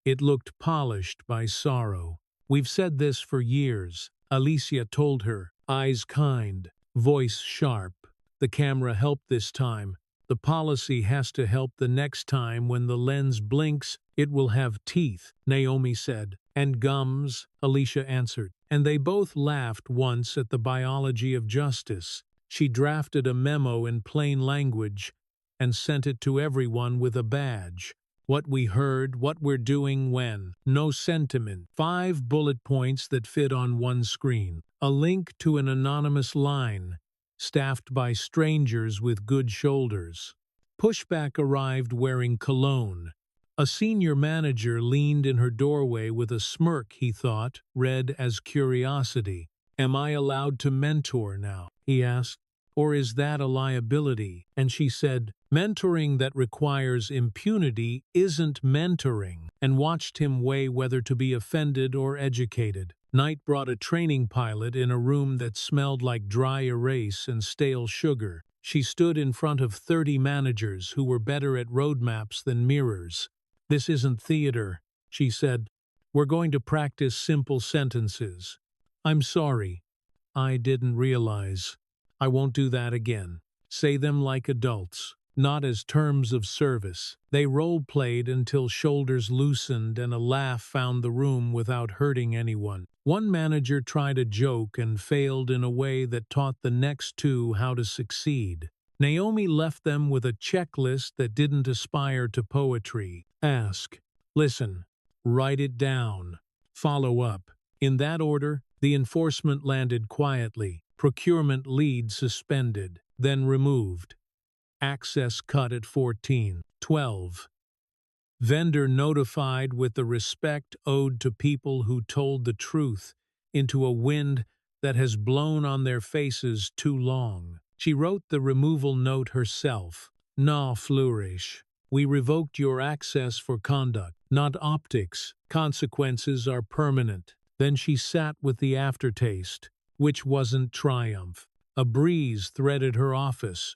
it looked polished by sorrow. "We've said this for years," Alicia told her, eyes kind, voice sharp. "The camera helped this time. The policy has to help the next time. When the lens blinks, it will have teeth," Naomi said. "And gums," Alicia answered. And they both laughed once at the biology of justice. She drafted a memo in plain language and sent it to everyone with a badge. What we heard, what we're doing when. No sentiment. 5 bullet points that fit on one screen. A link to an anonymous line, staffed by strangers with good shoulders. Pushback arrived wearing cologne. A senior manager leaned in her doorway with a smirk he thought read as curiosity. "Am I allowed to mentor now?" he asked. "Or is that a liability?" And she said, "Mentoring that requires impunity isn't mentoring," and watched him weigh whether to be offended or educated. Night brought a training pilot in a room that smelled like dry erase and stale sugar. She stood in front of 30 managers who were better at roadmaps than mirrors. "This isn't theater," she said. "We're going to practice simple sentences. I'm sorry. I didn't realize. I won't do that again." Say them like adults, not as terms of service. They role-played until shoulders loosened and a laugh found the room without hurting anyone. One manager tried a joke and failed in a way that taught the next two how to succeed. Naomi left them with a checklist that didn't aspire to poetry. Ask, listen, write it down, follow up. In that order, the enforcement landed quietly, procurement lead suspended, then removed. Access cut at 14:12. Vendor notified with the respect owed to people who told the truth into a wind that has blown on their faces too long. She wrote the removal note herself. "Na flourish. We revoked your access for conduct, not optics. Consequences are permanent." Then she sat with the aftertaste, which wasn't triumph. A breeze threaded her office.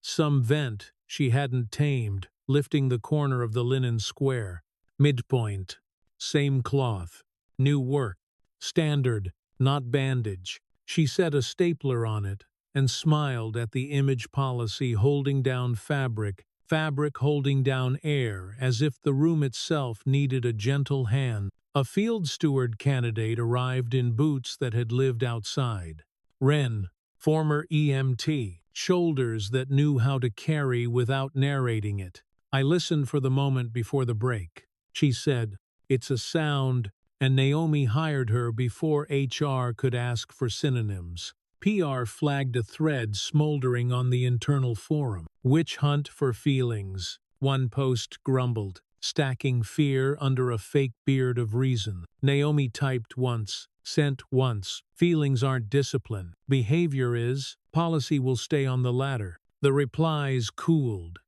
Some vent she hadn't tamed, lifting the corner of the linen square. Midpoint. Same cloth. New work. Standard, not bandage. She set a stapler on it and smiled at the image policy holding down fabric, fabric holding down air, as if the room itself needed a gentle hand. A field steward candidate arrived in boots that had lived outside. Wren, former EMT, shoulders that knew how to carry without narrating it. I listened for the moment before the break. She said, "It's a sound," and Naomi hired her before HR could ask for synonyms. PR flagged a thread smoldering on the internal forum. "Witch hunt for feelings," one post grumbled, stacking fear under a fake beard of reason. Naomi typed once, sent once. Feelings aren't discipline. Behavior is. Policy will stay on the ladder. The replies cooled.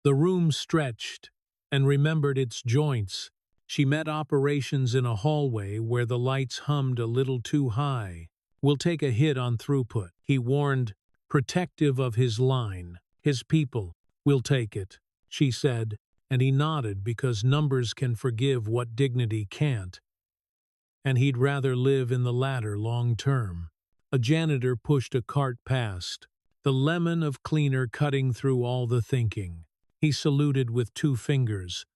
The room stretched and remembered its joints. She met operations in a hallway where the lights hummed a little too high. "We'll take a hit on throughput," he warned, protective of his line. "His people, we'll take it," she said, and he nodded because numbers can forgive what dignity can't. And he'd rather live in the latter long term. A janitor pushed a cart past, the lemon of cleaner cutting through all the thinking. He saluted with 2 fingers.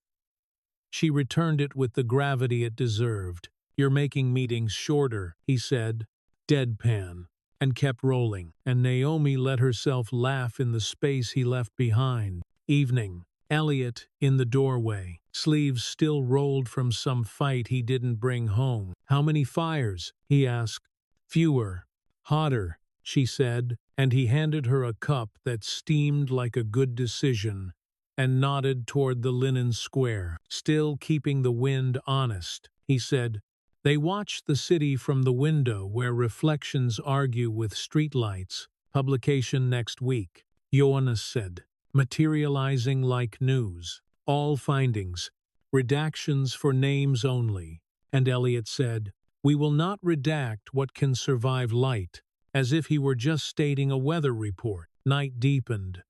She returned it with the gravity it deserved. "You're making meetings shorter," he said, deadpan, and kept rolling. And Naomi let herself laugh in the space he left behind. Evening. Elliot in the doorway, sleeves still rolled from some fight he didn't bring home. "How many fires?" he asked. "Fewer. Hotter," she said, and he handed her a cup that steamed like a good decision and nodded toward the linen square. "Still keeping the wind honest," he said. "They watch the city from the window where reflections argue with streetlights. Publication next week," Johannes said, materializing like news. "All findings, redactions for names only." And Elliot said, "We will not redact what can survive light," as if he were just stating a weather report. Night deepened.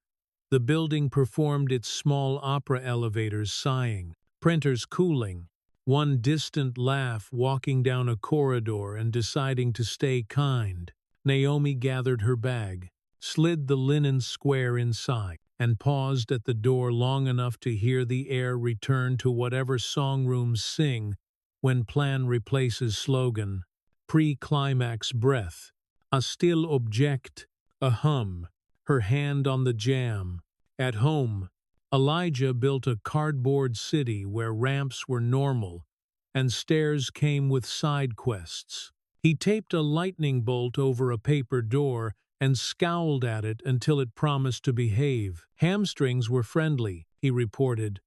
The building performed its small opera elevators sighing, printers cooling, one distant laugh walking down a corridor and deciding to stay kind. Naomi gathered her bag, slid the linen square inside, and paused at the door long enough to hear the air return to whatever songrooms sing when plan replaces slogan. Pre-climax breath. A still object, a hum, her hand on the jam. At home, Elijah built a cardboard city where ramps were normal and stairs came with side quests. He taped a lightning bolt over a paper door and scowled at it until it promised to behave. Hamstrings were friendly, he reported.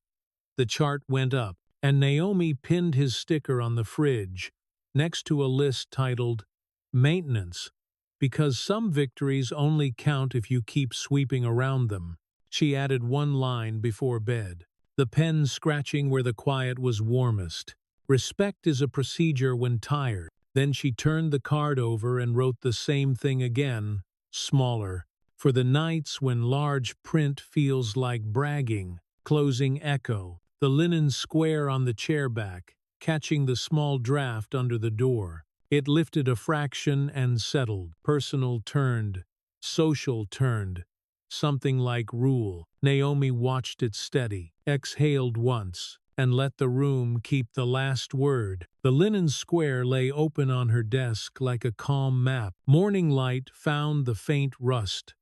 The chart went up, and Naomi pinned his sticker on the fridge, next to a list titled Maintenance, because some victories only count if you keep sweeping around them. She added one line before bed, the pen scratching where the quiet was warmest. "Respect is a procedure when tired." Then she turned the card over and wrote the same thing again, smaller, for the nights when large print feels like bragging. Closing echo. The linen square on the chair back, catching the small draft under the door. It lifted a fraction and settled. Personal turned social turned. Something like rule. Naomi watched it steady, exhaled once, and let the room keep the last word. The linen square lay open on her desk like a calm map. Morning light found the faint rust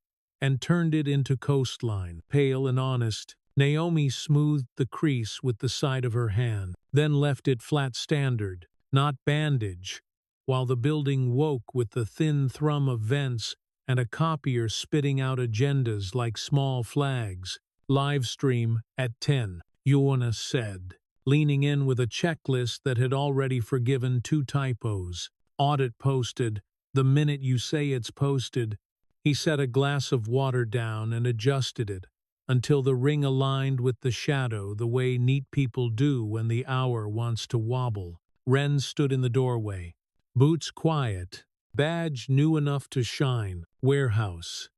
and turned it into coastline. Pale and honest, Naomi smoothed the crease with the side of her hand, then left it flat standard, not bandage, while the building woke with the thin thrum of vents and a copier spitting out agendas like small flags. Live stream at 10, Jonas said, leaning in with a checklist that had already forgiven 2 typos. Audit posted. The minute you say it's posted. He set a glass of water down and adjusted it until the ring aligned with the shadow the way neat people do when the hour wants to wobble. Wren stood in the doorway, boots quiet, badge new enough to shine. Warehouse.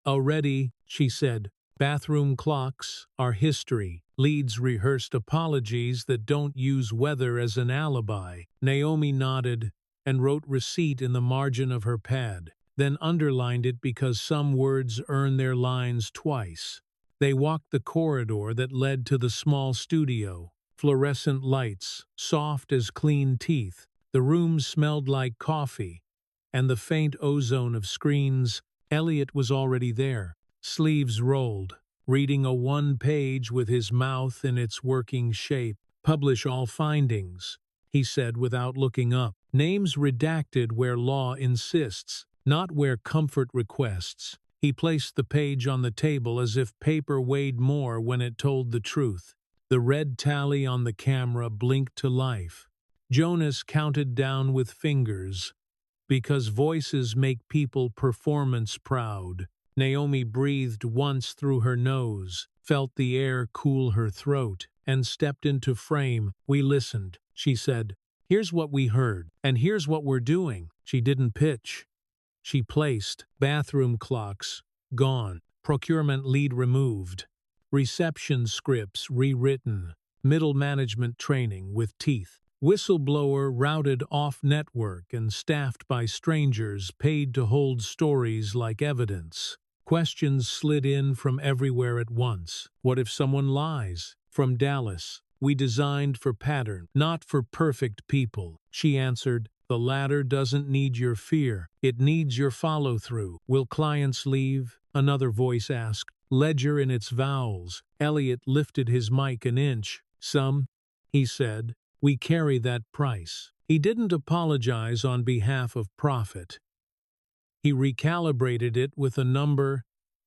Already, she said, bathroom clocks are history. Leads rehearsed apologies that don't use weather as an alibi. Naomi nodded and wrote receipt in the margin of her pad, then underlined it because some words earn their lines twice. They walked the corridor that led to the small studio. Fluorescent lights, soft as clean teeth. The room smelled like coffee, and the faint ozone of screens. Elliot was already there, sleeves rolled, reading a 1-page with his mouth in its working shape. Publish all findings, he said without looking up. Names redacted where law insists, not where comfort requests. He placed the page on the table as if paper weighed more when it told the truth. The red tally on the camera blinked to life. Jonas counted down with fingers. Because voices make people performance proud. Naomi breathed once through her nose, felt the air cool her throat, and stepped into frame. We listened, she said. Here's what we heard, and here's what we're doing. She didn't pitch. She placed. Bathroom clocks, gone. Procurement lead removed. Reception scripts rewritten. Middle management training with teeth. Whistleblower routed off-network and staffed by strangers paid to hold stories like evidence. Questions slid in from everywhere at once. What if someone lies? From Dallas. We designed for pattern, not for perfect people. She answered, the latter doesn't need your fear. It needs your follow-through. Will clients leave? Another voice asked. Ledger in its vowels. Elliot lifted his mic an inch. Some, he said. We carry that price. He didn't apologize on behalf of profit. He recalibrated it with a number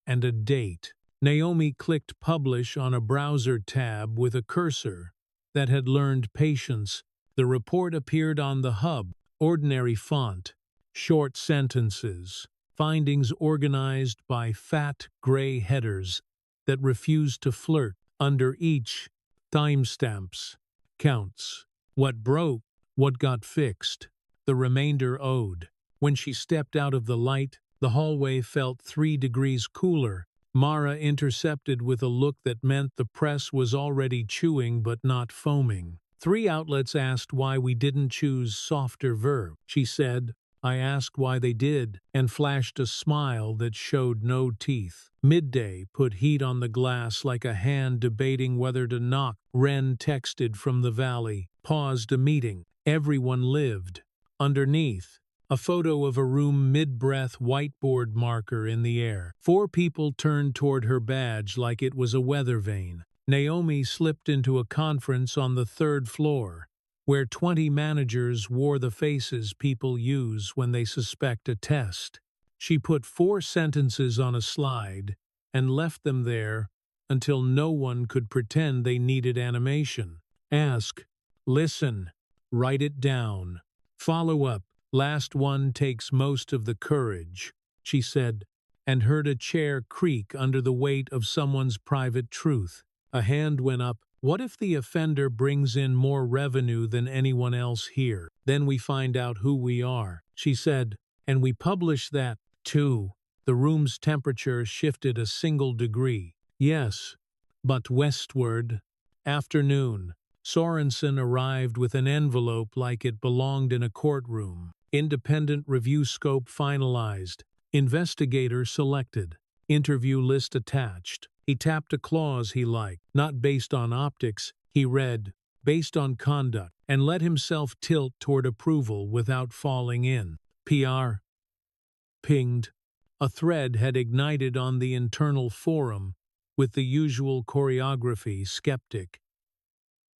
and a date. Naomi clicked publish on a browser tab with a cursor that had learned patience. The report appeared on the hub, ordinary font, short sentences, findings organized by fat gray headers that refused to flirt. Under each, timestamps. Counts. What broke, what got fixed. The remainder owed. When she stepped out of the light, the hallway felt 3 degrees cooler. Mara intercepted with a look that meant the press was already chewing but not foaming. 3 outlets asked why we didn't choose softer verb. She said, I asked why they did, and flashed a smile that showed no teeth. Midday put heat on the glass like a hand debating whether to knock. Wren texted from the valley, paused a meeting. Everyone lived. Underneath, a photo of a room mid-breath, whiteboard marker in the air. 4 people turned toward her badge like it was a weather vane. Naomi slipped into a conference on the 3rd floor, where 20 managers wore the faces people use when they suspect a test. She put 4 sentences on a slide and left them there until no one could pretend they needed animation. Ask, listen, write it down, follow up. Last one takes most of the courage, she said, and heard a chair creak under the weight of someone's private truth. A hand went up. What if the offender brings in more revenue than anyone else here? Then we find out who we are, she said, and we publish that, too. The room's temperature shifted a single degree. Yes, but westward. Afternoon. Sorensen arrived with an envelope like it belonged in a courtroom. Independent review scope finalized. Investigator selected. Interview list attached. He tapped a clause he liked, not based on optics, he read, based on conduct, and let himself tilt toward approval without falling in. PR. Pinged. A thread had ignited on the internal forum, with the usual choreography: skeptic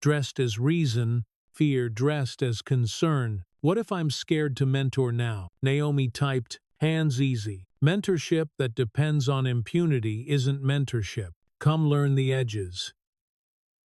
dressed as reason, fear dressed as concern. What if I'm scared to mentor now? Naomi typed, hands easy. Mentorship that depends on impunity isn't mentorship. Come learn the edges.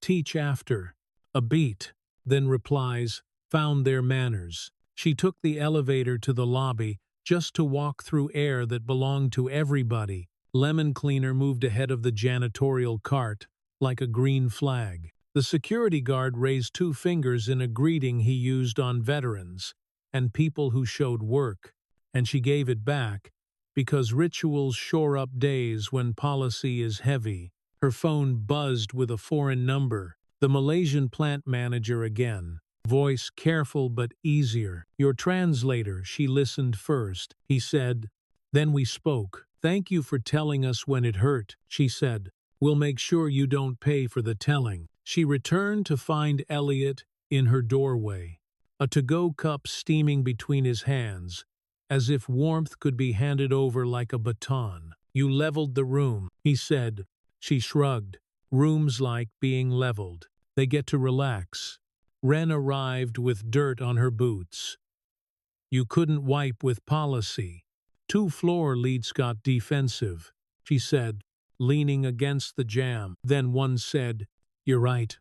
Teach after. A beat. Then replies, found their manners. She took the elevator to the lobby just to walk through air that belonged to everybody. Lemon Cleaner moved ahead of the janitorial cart like a green flag. The security guard raised two fingers in a greeting he used on veterans and people who showed work, and she gave it back because rituals shore up days when policy is heavy. Her phone buzzed with a foreign number. The Malaysian plant manager again. Voice careful but easier. Your translator. She listened first. He said. Then we spoke. Thank you for telling us when it hurt, she said. We'll make sure you don't pay for the telling. She returned to find Elliot in her doorway, a to-go cup steaming between his hands, as if warmth could be handed over like a baton. You leveled the room, he said. She shrugged. Rooms like being leveled. They get to relax. Ren arrived with dirt on her boots. You couldn't wipe with policy. Two floor leads got defensive, she said, leaning against the jamb. Then one said, you're right.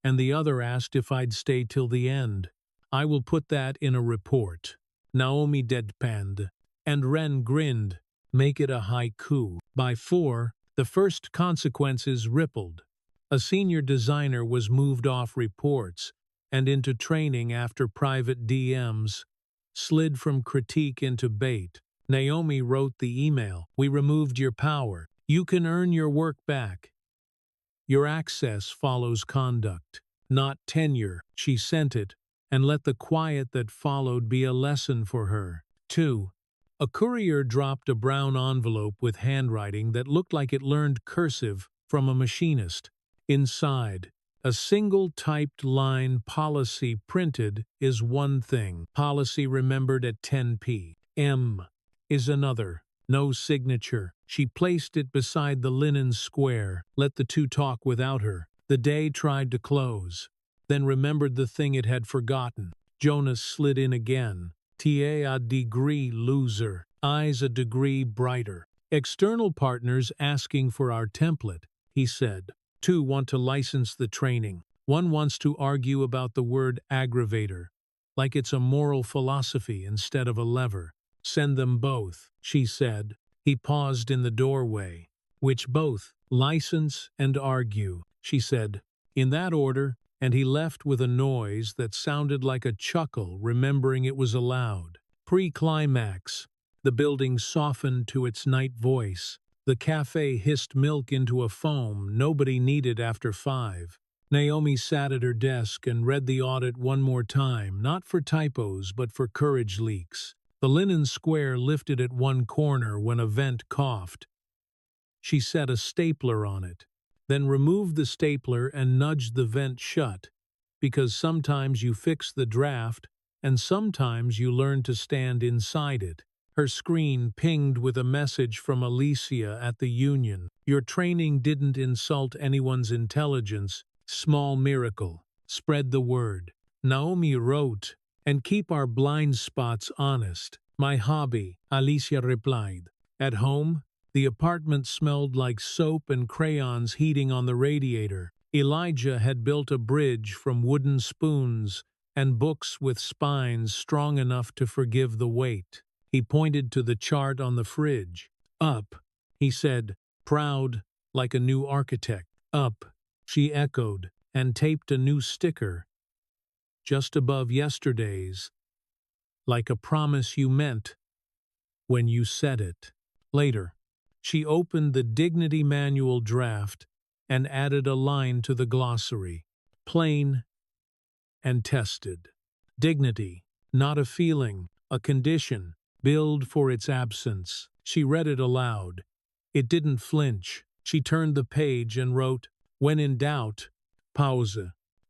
And the other asked if I'd stay till the end. I will put that in a report. Naomi deadpanned, and Ren grinned. Make it a haiku. By 4, the first consequences rippled. A senior designer was moved off reports and into training after private DMs, slid from critique into bait. Naomi wrote the email. We removed your power. You can earn your work back. Your access follows conduct, not tenure. She sent it, and let the quiet that followed be a lesson for her. 2. A courier dropped a brown envelope with handwriting that looked like it learned cursive from a machinist. Inside, a single typed line: policy printed is one thing. Policy remembered at 10 p.m. is another. No signature. She placed it beside the linen square, let the two talk without her. The day tried to close, then remembered the thing it had forgotten. Jonas slid in again. TA a degree loser, eyes a degree brighter. External partners asking for our template, he said. 2 want to license the training. 1 wants to argue about the word aggravator, like it's a moral philosophy instead of a lever. Send them both, she said. He paused in the doorway. Which both? License and argue, she said. In that order, and he left with a noise that sounded like a chuckle, remembering it was allowed. Pre-climax. The building softened to its night voice. The cafe hissed milk into a foam nobody needed after 5. Naomi sat at her desk and read the audit one more time, not for typos but for courage leaks. The linen square lifted at one corner when a vent coughed. She set a stapler on it, then removed the stapler and nudged the vent shut, because sometimes you fix the draft and sometimes you learn to stand inside it. Her screen pinged with a message from Alicia at the union. Your training didn't insult anyone's intelligence. Small miracle. Spread the word. Naomi wrote, and keep our blind spots honest. My hobby, Alicia replied. At home, the apartment smelled like soap and crayons heating on the radiator. Elijah had built a bridge from wooden spoons and books with spines strong enough to forgive the weight. He pointed to the chart on the fridge. Up, he said, proud, like a new architect. Up, she echoed, and taped a new sticker, just above yesterday's, like a promise you meant when you said it. Later, she opened the Dignity Manual draft and added a line to the glossary. Plain and tested. Dignity, not a feeling, a condition. Build for its absence. She read it aloud. It didn't flinch. She turned the page and wrote, "When in doubt, pause.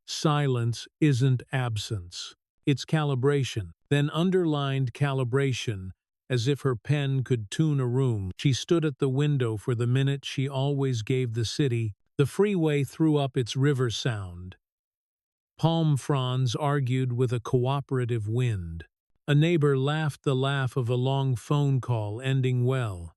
Silence isn't absence. It's calibration." Then underlined calibration, as if her pen could tune a room. She stood at the window for the minute she always gave the city. The freeway threw up its river sound. Palm fronds argued with a cooperative wind. A neighbor laughed the laugh of a long phone call ending well.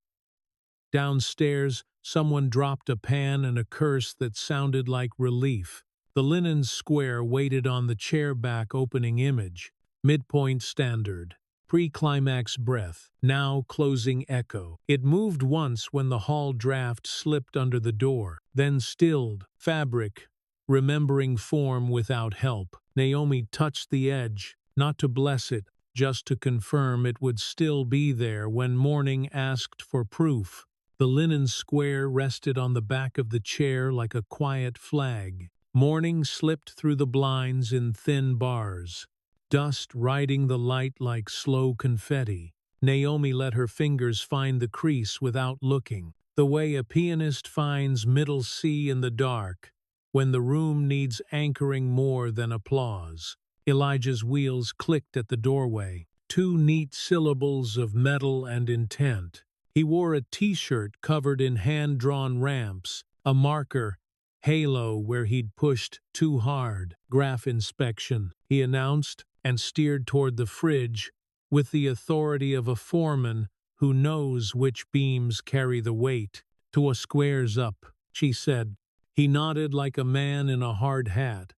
Downstairs, someone dropped a pan and a curse that sounded like relief. The linen square waited on the chair back opening image. Midpoint standard. Pre-climax breath. Now closing echo. It moved once when the hall draft slipped under the door. Then stilled. Fabric. Remembering form without help. Naomi touched the edge, not to bless it, just to confirm it would still be there when morning asked for proof. The linen square rested on the back of the chair like a quiet flag. Morning slipped through the blinds in thin bars, dust riding the light like slow confetti. Naomi let her fingers find the crease without looking, the way a pianist finds middle C in the dark, when the room needs anchoring more than applause. Elijah's wheels clicked at the doorway, two neat syllables of metal and intent. He wore a t-shirt covered in hand-drawn ramps, a marker, halo where he'd pushed too hard. "Graph inspection," he announced, and steered toward the fridge with the authority of a foreman who knows which beams carry the weight. "To a squares up," she said. He nodded like a man in a hard hat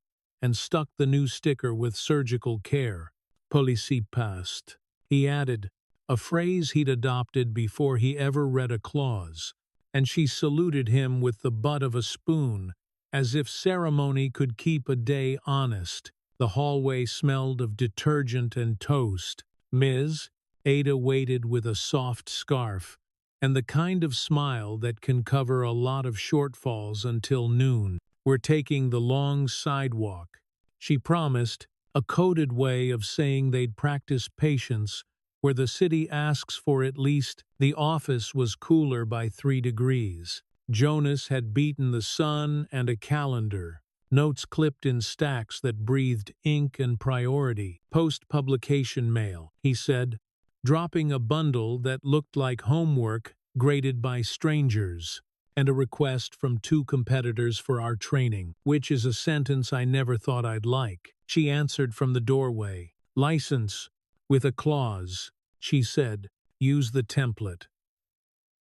and stuck the new sticker with surgical care. "Policy passed," he added, a phrase he'd adopted before he ever read a clause, and she saluted him with the butt of a spoon, as if ceremony could keep a day honest. The hallway smelled of detergent and toast. "Ms." Ada waited with a soft scarf, and the kind of smile that can cover a lot of shortfalls until noon. "We're taking the long sidewalk," she promised, a coded way of saying they'd practice patience where the city asks for at least. The office was cooler by 3 degrees. Jonas had beaten the sun and a calendar, notes clipped in stacks that breathed ink and priority. "Post-publication mail," he said, dropping a bundle that looked like homework graded by strangers, "and a request from 2 competitors for our training," which is a sentence I never thought I'd like. She answered from the doorway. "License, with a clause," she said. "Use the template.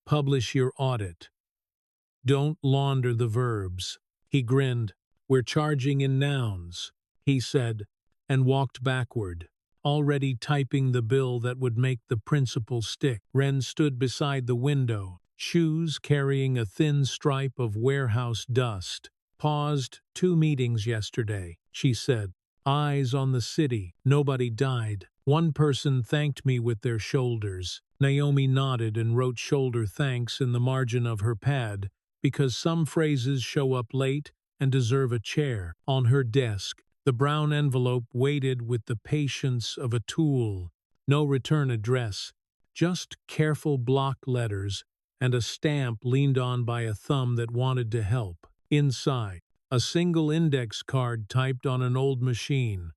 Publish your audit. Don't launder the verbs." He grinned. "We're charging in nouns," he said, and walked backward, already typing the bill that would make the principal stick. Wren stood beside the window, shoes carrying a thin stripe of warehouse dust. "Paused 2 meetings yesterday," she said. "Eyes on the city. Nobody died. One person thanked me with their shoulders." Naomi nodded and wrote shoulder thanks in the margin of her pad, because some phrases show up late and deserve a chair. On her desk, the brown envelope waited with the patience of a tool. No return address, just careful block letters and a stamp leaned on by a thumb that wanted to help. Inside, a single index card typed on an old machine.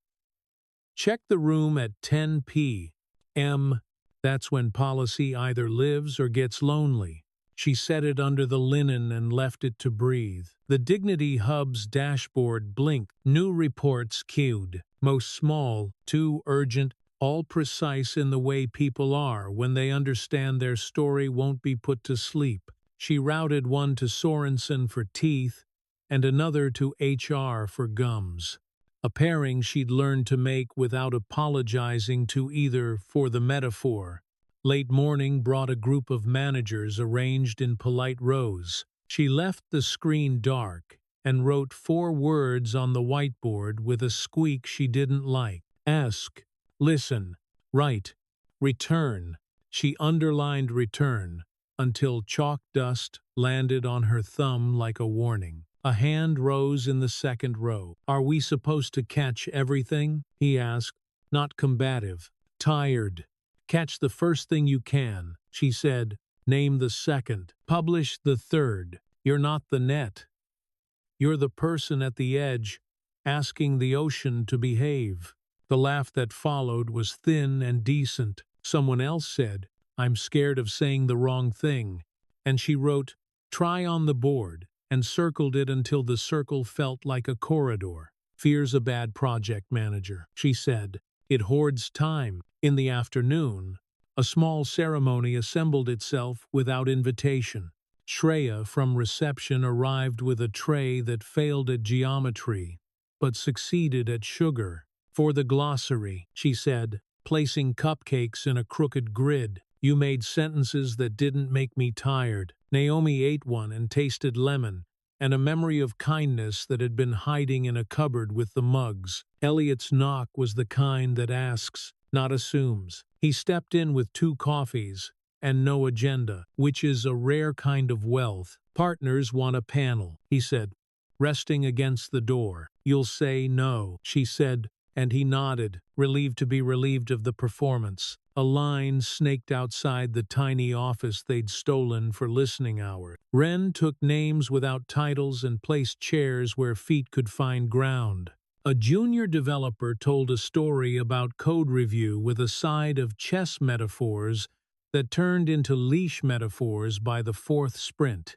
"Check the room at 10 p.m. That's when policy either lives or gets lonely." She set it under the linen and left it to breathe. The Dignity Hub's dashboard blinked. New reports queued. Most small, too urgent, all precise in the way people are when they understand their story won't be put to sleep. She routed one to Sorensen for teeth and another to HR for gums. A pairing she'd learned to make without apologizing to either for the metaphor. Late morning brought a group of managers arranged in polite rows. She left the screen dark and wrote 4 words on the whiteboard with a squeak she didn't like. "Ask, listen, write, return." She underlined return until chalk dust landed on her thumb like a warning. A hand rose in the second row. "Are we supposed to catch everything?" he asked, not combative. "Tired. Catch the first thing you can," she said, Name the second. Publish the third. You're not the net. You're the person at the edge, asking the ocean to behave. The laugh that followed was thin and decent. Someone else said, I'm scared of saying the wrong thing. And she wrote, try on the board, and circled it until the circle felt like a corridor. Fear's a bad project manager, she said. It hoards time. In the afternoon, a small ceremony assembled itself without invitation. Shreya from reception arrived with a tray that failed at geometry, but succeeded at sugar. For the glossary, she said, placing cupcakes in a crooked grid. You made sentences that didn't make me tired. Naomi ate one and tasted lemon, and a memory of kindness that had been hiding in a cupboard with the mugs. Elliot's knock was the kind that asks, not assumes. He stepped in with 2 coffees and no agenda, which is a rare kind of wealth. Partners want a panel, he said, resting against the door. You'll say no, she said, and he nodded, relieved to be relieved of the performance. A line snaked outside the tiny office they'd stolen for listening hour. Wren took names without titles and placed chairs where feet could find ground. A junior developer told a story about code review with a side of chess metaphors that turned into leash metaphors by the 4th sprint.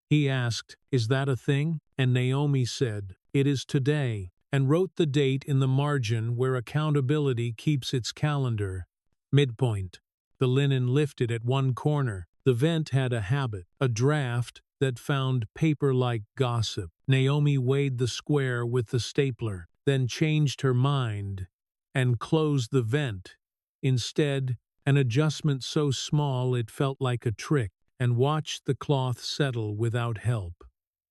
He asked, is that a thing? And Naomi said, it is today, and wrote the date in the margin where accountability keeps its calendar. Midpoint. The linen lifted at one corner. The vent had a habit, a draft that found paper-like gossip. Naomi weighed the square with the stapler, then changed her mind and closed the vent. Instead, an adjustment so small it felt like a trick, and watched the cloth settle without help.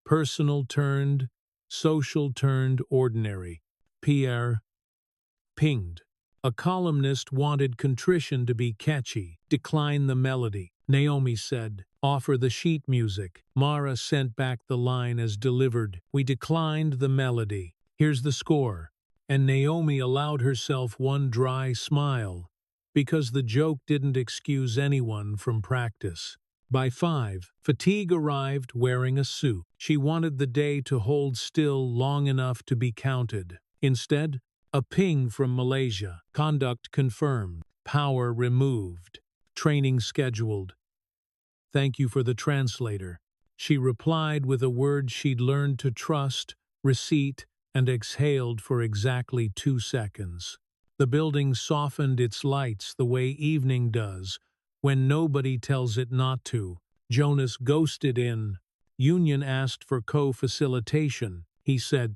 Personal turned, social turned ordinary. Pierre pinged. A columnist wanted contrition to be catchy. Decline the melody. Naomi said, offer the sheet music. Mara sent back the line as delivered. We declined the melody. Here's the score. And Naomi allowed herself one dry smile, because the joke didn't excuse anyone from practice. By 5, fatigue arrived wearing a suit. She wanted the day to hold still long enough to be counted. Instead, a ping from Malaysia. Conduct confirmed. Power removed. Training scheduled. Thank you for the translator. She replied with a word she'd learned to trust, receipt, and exhaled for exactly 2 seconds. The building softened its lights the way evening does, when nobody tells it not to. Jonas ghosted in. Union asked for co-facilitation. He said,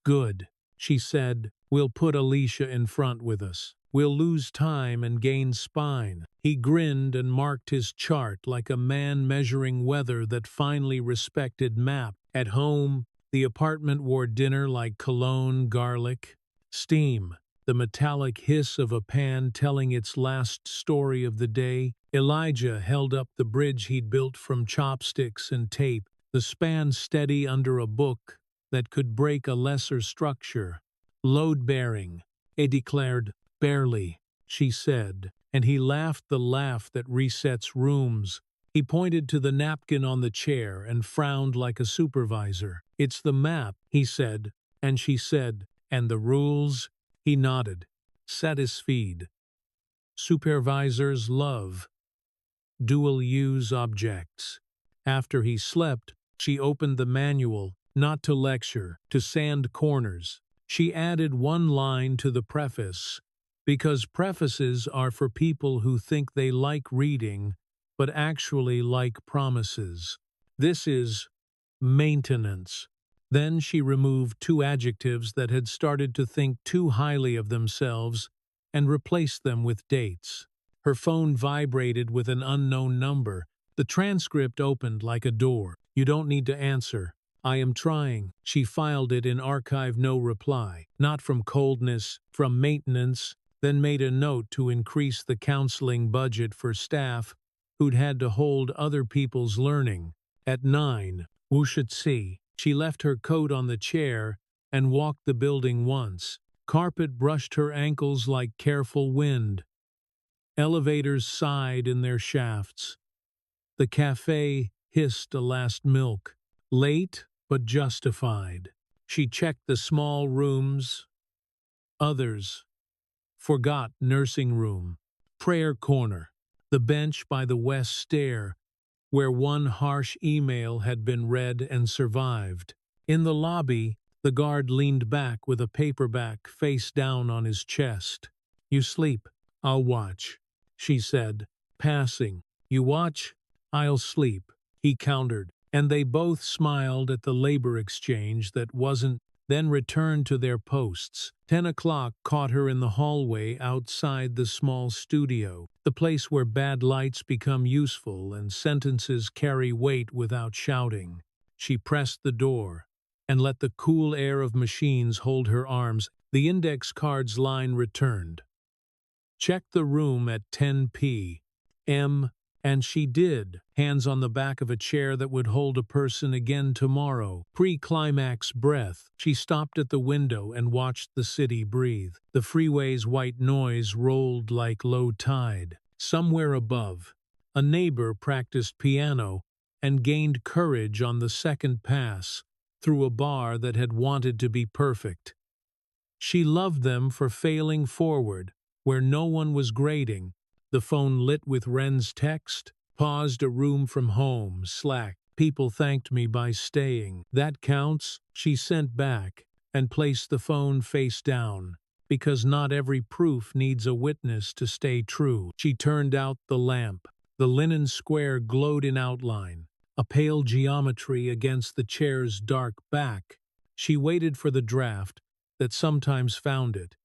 good. She said, we'll put Alicia in front with us. We'll lose time and gain spine. He grinned and marked his chart like a man measuring weather that finally respected map. At home, the apartment wore dinner like cologne, garlic, steam. The metallic hiss of a pan telling its last story of the day. Elijah held up the bridge he'd built from chopsticks and tape, the span steady under a book that could break a lesser structure. Load-bearing, he declared. Barely, she said, and he laughed the laugh that resets rooms. He pointed to the napkin on the chair and frowned like a supervisor. It's the map, he said, and she said, and the rules? He nodded. Satisfied. Supervisors love dual-use objects. After he slept, she opened the manual, not to lecture, to sand corners. She added one line to the preface, because prefaces are for people who think they like reading, but actually like promises. This is maintenance. Then she removed 2 adjectives that had started to think too highly of themselves and replaced them with dates. Her phone vibrated with an unknown number. The transcript opened like a door. You don't need to answer. I am trying. She filed it in archive no reply. Not from coldness, from maintenance, then made a note to increase the counseling budget for staff who'd had to hold other people's learning. At 9, Wu should see. She left her coat on the chair and walked the building once. Carpet brushed her ankles like careful wind. Elevators sighed in their shafts. The cafe hissed a last milk. Late, but justified. She checked the small rooms. Others. Forgot nursing room. Prayer corner. The bench by the west stair, where one harsh email had been read and survived. In the lobby, the guard leaned back with a paperback face down on his chest. "You sleep, I'll watch," she said, passing. "You watch, I'll sleep," he countered, and they both smiled at the labor exchange that wasn't, then returned to their posts. 10 o'clock caught her in the hallway outside the small studio, the place where bad lights become useful and sentences carry weight without shouting. She pressed the door and let the cool air of machines hold her arms. The index card's line returned. "Check the room at 10 p.m." And she did, hands on the back of a chair that would hold a person again tomorrow. Pre-climax breath, she stopped at the window and watched the city breathe. The freeway's white noise rolled like low tide. Somewhere above, a neighbor practiced piano and gained courage on the second pass through a bar that had wanted to be perfect. She loved them for failing forward, where no one was grading. The phone lit with Wren's text. "Paused a room from home, Slack. People thanked me by staying. That counts," she sent back, and placed the phone face down, because not every proof needs a witness to stay true. She turned out the lamp. The linen square glowed in outline, a pale geometry against the chair's dark back. She waited for the draft that sometimes found it.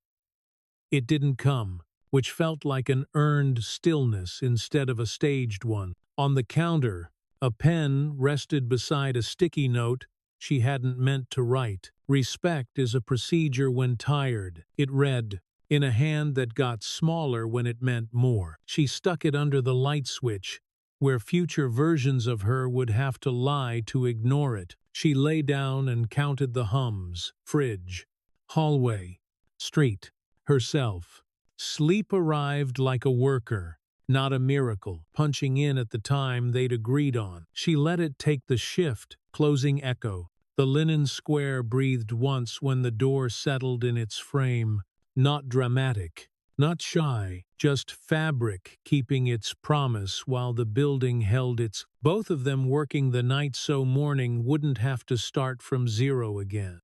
It didn't come, which felt like an earned stillness instead of a staged one. On the counter, a pen rested beside a sticky note she hadn't meant to write. "Respect is a procedure when tired," it read, in a hand that got smaller when it meant more. She stuck it under the light switch, where future versions of her would have to lie to ignore it. She lay down and counted the hums: fridge, hallway, street, herself. Sleep arrived like a worker, not a miracle, punching in at the time they'd agreed on. She let it take the shift, closing echo. The linen square breathed once when the door settled in its frame. Not dramatic, not shy, just fabric keeping its promise while the building held its. Both of them working the night so morning wouldn't have to start from zero again.